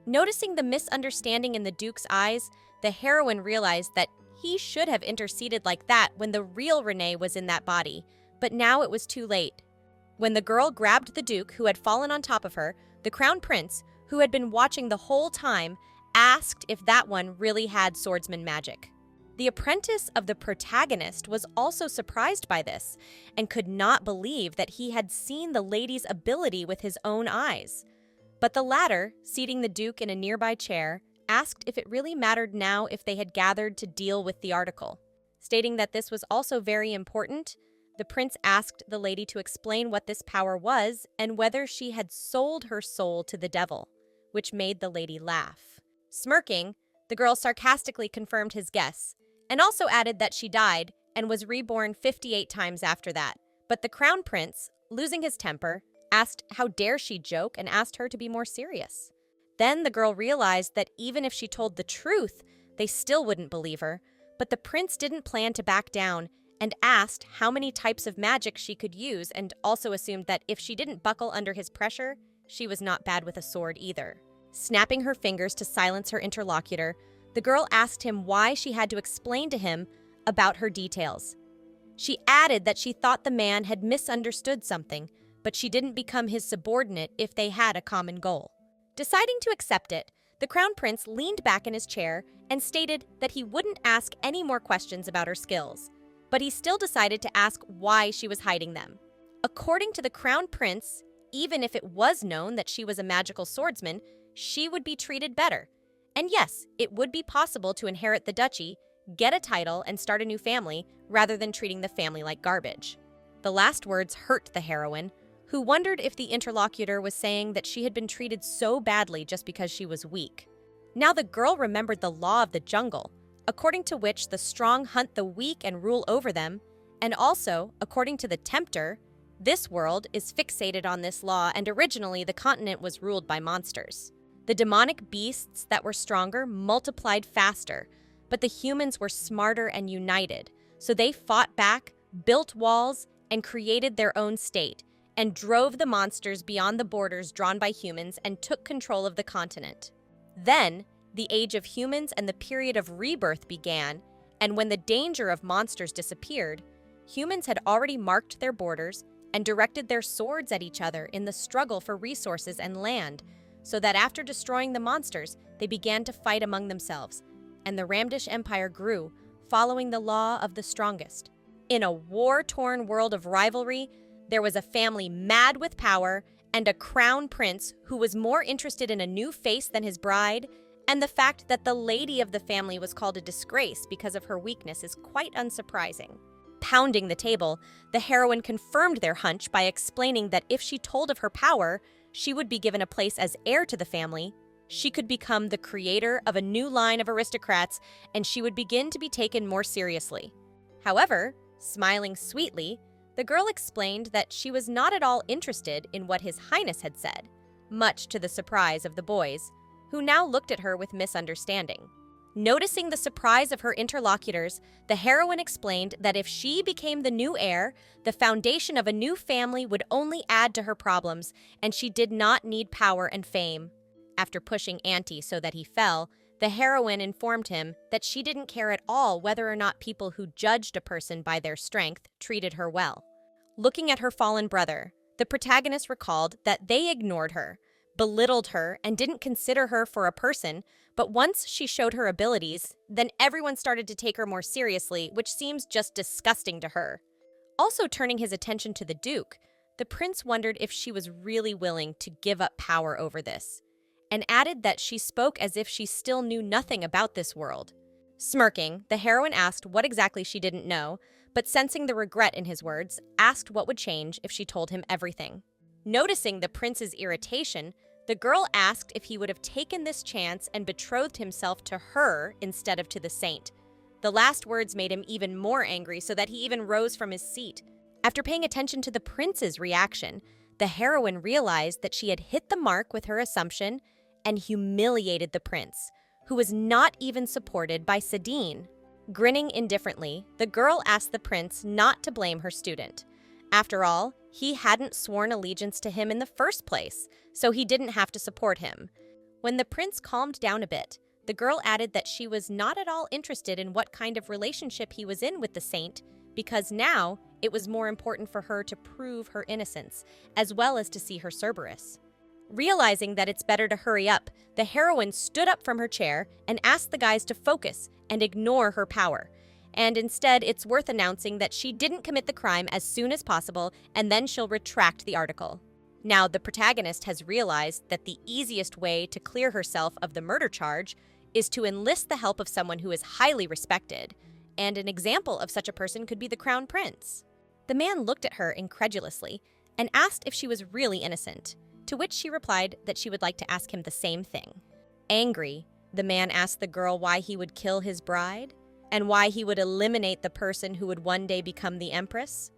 Noticing the misunderstanding in the Duke's eyes, the heroine realized that he should have interceded like that when the real Renee was in that body, but now it was too late. When the girl grabbed the Duke, who had fallen on top of her, the Crown Prince, who had been watching the whole time, asked if that one really had swordsman magic. The apprentice of the protagonist was also surprised by this and could not believe that he had seen the lady's ability with his own eyes. But the latter, seating the Duke in a nearby chair, asked if it really mattered now if they had gathered to deal with the article. Stating that this was also very important, the prince asked the lady to explain what this power was and whether she had sold her soul to the devil, which made the lady laugh. Smirking, the girl sarcastically confirmed his guess, and also added that she died and was reborn 58 times after that. But the crown prince, losing his temper, asked how dare she joke and asked her to be more serious. Then the girl realized that even if she told the truth, they still wouldn't believe her, but the prince didn't plan to back down and asked how many types of magic she could use and also assumed that if she didn't buckle under his pressure, she was not bad with a sword either. Snapping her fingers to silence her interlocutor, the girl asked him why she had to explain to him about her details. She added that she thought the man had misunderstood something, but she didn't become his subordinate if they had a common goal. Deciding to accept it, the crown prince leaned back in his chair and stated that he wouldn't ask any more questions about her skills, but he still decided to ask why she was hiding them. According to the crown prince, even if it was known that she was a magical swordsman, she would be treated better. And yes, it would be possible to inherit the duchy, get a title, and start a new family, rather than treating the family like garbage. The last words hurt the heroine, who wondered if the interlocutor was saying that she had been treated so badly just because she was weak. Now the girl remembered the law of the jungle, according to which the strong hunt the weak and rule over them, and also, according to the tempter, this world is fixated on this law and originally the continent was ruled by monsters. The demonic beasts that were stronger multiplied faster, but the humans were smarter and united, so they fought back, built walls, and created their own state, and drove the monsters beyond the borders drawn by humans and took control of the continent. Then, the age of humans and the period of rebirth began, and when the danger of monsters disappeared, humans had already marked their borders and directed their swords at each other in the struggle for resources and land, so that after destroying the monsters, they began to fight among themselves, and the Ramdish Empire grew, following the law of the strongest. In a war-torn world of rivalry, there was a family mad with power and a crown prince who was more interested in a new face than his bride, and the fact that the lady of the family was called a disgrace because of her weakness is quite unsurprising. Pounding the table, the heroine confirmed their hunch by explaining that if she told of her power, she would be given a place as heir to the family, she could become the creator of a new line of aristocrats, and she would begin to be taken more seriously. However, smiling sweetly, the girl explained that she was not at all interested in what His Highness had said, much to the surprise of the boys, who now looked at her with misunderstanding. Noticing the surprise of her interlocutors, the heroine explained that if she became the new heir, the foundation of a new family would only add to her problems, and she did not need power and fame. After pushing Ante so that he fell, The heroine informed him that she didn't care at all whether or not people who judged a person by their strength treated her well. Looking at her fallen brother, the protagonist recalled that they ignored her, belittled her, and didn't consider her for a person, but once she showed her abilities, then everyone started to take her more seriously, which seems just disgusting to her. Also turning his attention to the Duke, the prince wondered if she was really willing to give up power over this, and added that she spoke as if she still knew nothing about this world. Smirking, the heroine asked what exactly she didn't know, but sensing the regret in his words, asked what would change if she told him everything. Noticing the prince's irritation, the girl asked if he would have taken this chance and betrothed himself to her instead of to the saint. The last words made him even more angry, so that he even rose from his seat. After paying attention to the prince's reaction, the heroine realized that she had hit the mark with her assumption and humiliated the prince, who was not even supported by Sadine. Grinning indifferently, the girl asked the prince not to blame her student. After all, he hadn't sworn allegiance to him in the first place, so he didn't have to support him. When the prince calmed down a bit, the girl added that she was not at all interested in what kind of relationship he was in with the saint, because now it was more important for her to prove her innocence, as well as to see her Cerberus. Realizing that it's better to hurry up, the heroine stood up from her chair and asked the guys to focus and ignore her power. And instead, it's worth announcing that she didn't commit the crime as soon as possible, and then she'll retract the article. Now, the protagonist has realized that the easiest way to clear herself of the murder charge is to enlist the help of someone who is highly respected, and an example of such a person could be the crown prince. The man looked at her incredulously and asked if she was really innocent, to which she replied that she would like to ask him the same thing. Angry, the man asked the girl why he would kill his bride, and why he would eliminate the person who would one day become the empress.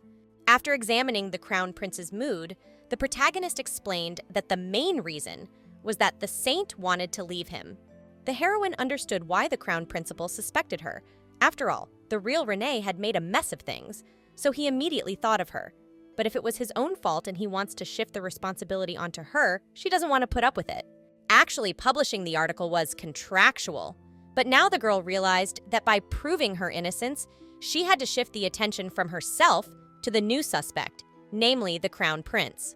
After examining the crown prince's mood, the protagonist explained that the main reason was that the saint wanted to leave him. The heroine understood why the crown principal suspected her. After all, the real Renee had made a mess of things, so he immediately thought of her. But if it was his own fault and he wants to shift the responsibility onto her, she doesn't want to put up with it. Actually, publishing the article was contractual. But now the girl realized that by proving her innocence, she had to shift the attention from herself to the new suspect, namely the crown prince.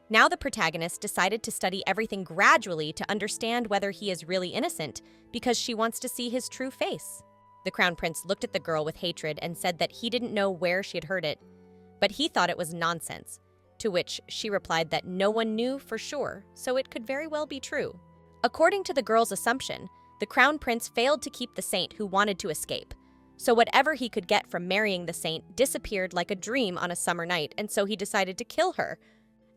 Now the protagonist decided to study everything gradually to understand whether he is really innocent, because she wants to see his true face. The crown prince looked at the girl with hatred and said that he didn't know where she had heard it, but he thought it was nonsense, to which she replied that no one knew for sure, so it could very well be true. According to the girl's assumption, the crown prince failed to keep the saint who wanted to escape, so whatever he could get from marrying the saint disappeared like a dream on a summer night, and so he decided to kill her.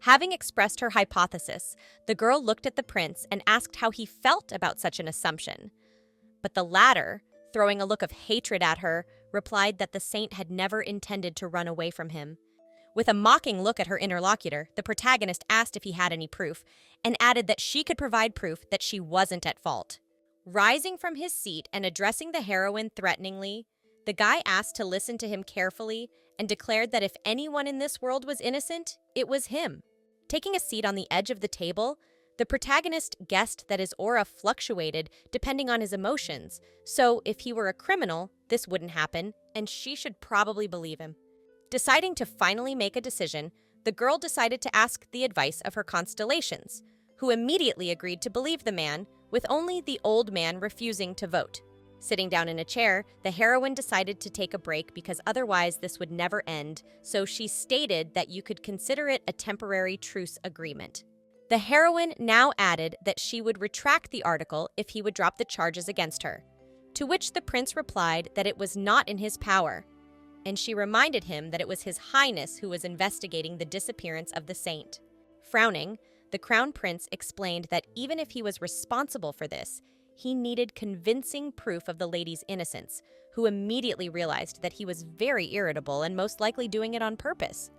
Having expressed her hypothesis, the girl looked at the prince and asked how he felt about such an assumption. But the latter, throwing a look of hatred at her, replied that the saint had never intended to run away from him. With a mocking look at her interlocutor, the protagonist asked if he had any proof, and added that she could provide proof that she wasn't at fault. Rising from his seat and addressing the heroine threateningly, the guy asked to listen to him carefully and declared that if anyone in this world was innocent, it was him. Taking a seat on the edge of the table, the protagonist guessed that his aura fluctuated depending on his emotions, so if he were a criminal, this wouldn't happen, and she should probably believe him. Deciding to finally make a decision, the girl decided to ask the advice of her constellations, who immediately agreed to believe the man, with only the old man refusing to vote. Sitting down in a chair, the heroine decided to take a break because otherwise this would never end, so she stated that you could consider it a temporary truce agreement. The heroine now added that she would retract the article if he would drop the charges against her, to which the prince replied that it was not in his power, and she reminded him that it was His Highness who was investigating the disappearance of the saint. Frowning, the crown prince explained that even if he was responsible for this, he needed convincing proof of the lady's innocence, who immediately realized that he was very irritable and most likely doing it on purpose.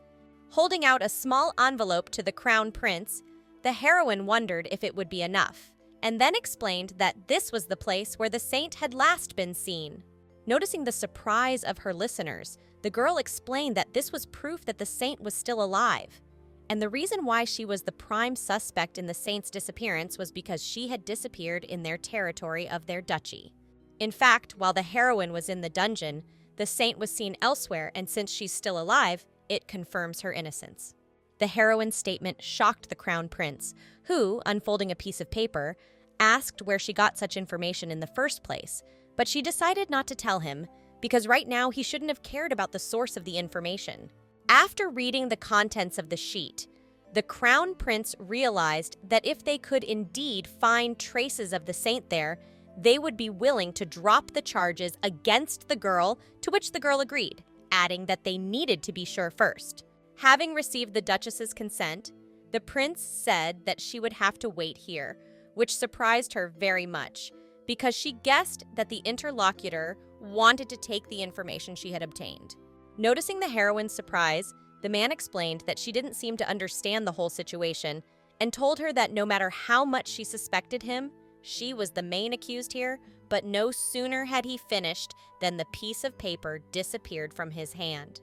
Holding out a small envelope to the crown prince, the heroine wondered if it would be enough, and then explained that this was the place where the saint had last been seen. Noticing the surprise of her listeners, the girl explained that this was proof that the saint was still alive. And the reason why she was the prime suspect in the saint's disappearance was because she had disappeared in their territory of their duchy. In fact, while the heroine was in the dungeon, the saint was seen elsewhere, and since she's still alive, it confirms her innocence. The heroine's statement shocked the crown prince, who, unfolding a piece of paper, asked where she got such information in the first place, but she decided not to tell him because right now he shouldn't have cared about the source of the information. After reading the contents of the sheet, the crown prince realized that if they could indeed find traces of the saint there, they would be willing to drop the charges against the girl, to which the girl agreed, adding that they needed to be sure first. Having received the Duchess's consent, the prince said that she would have to wait here, which surprised her very much, because she guessed that the interlocutor wanted to take the information she had obtained. Noticing the heroine's surprise, the man explained that she didn't seem to understand the whole situation and told her that no matter how much she suspected him, she was the main accused here, but no sooner had he finished than the piece of paper disappeared from his hand.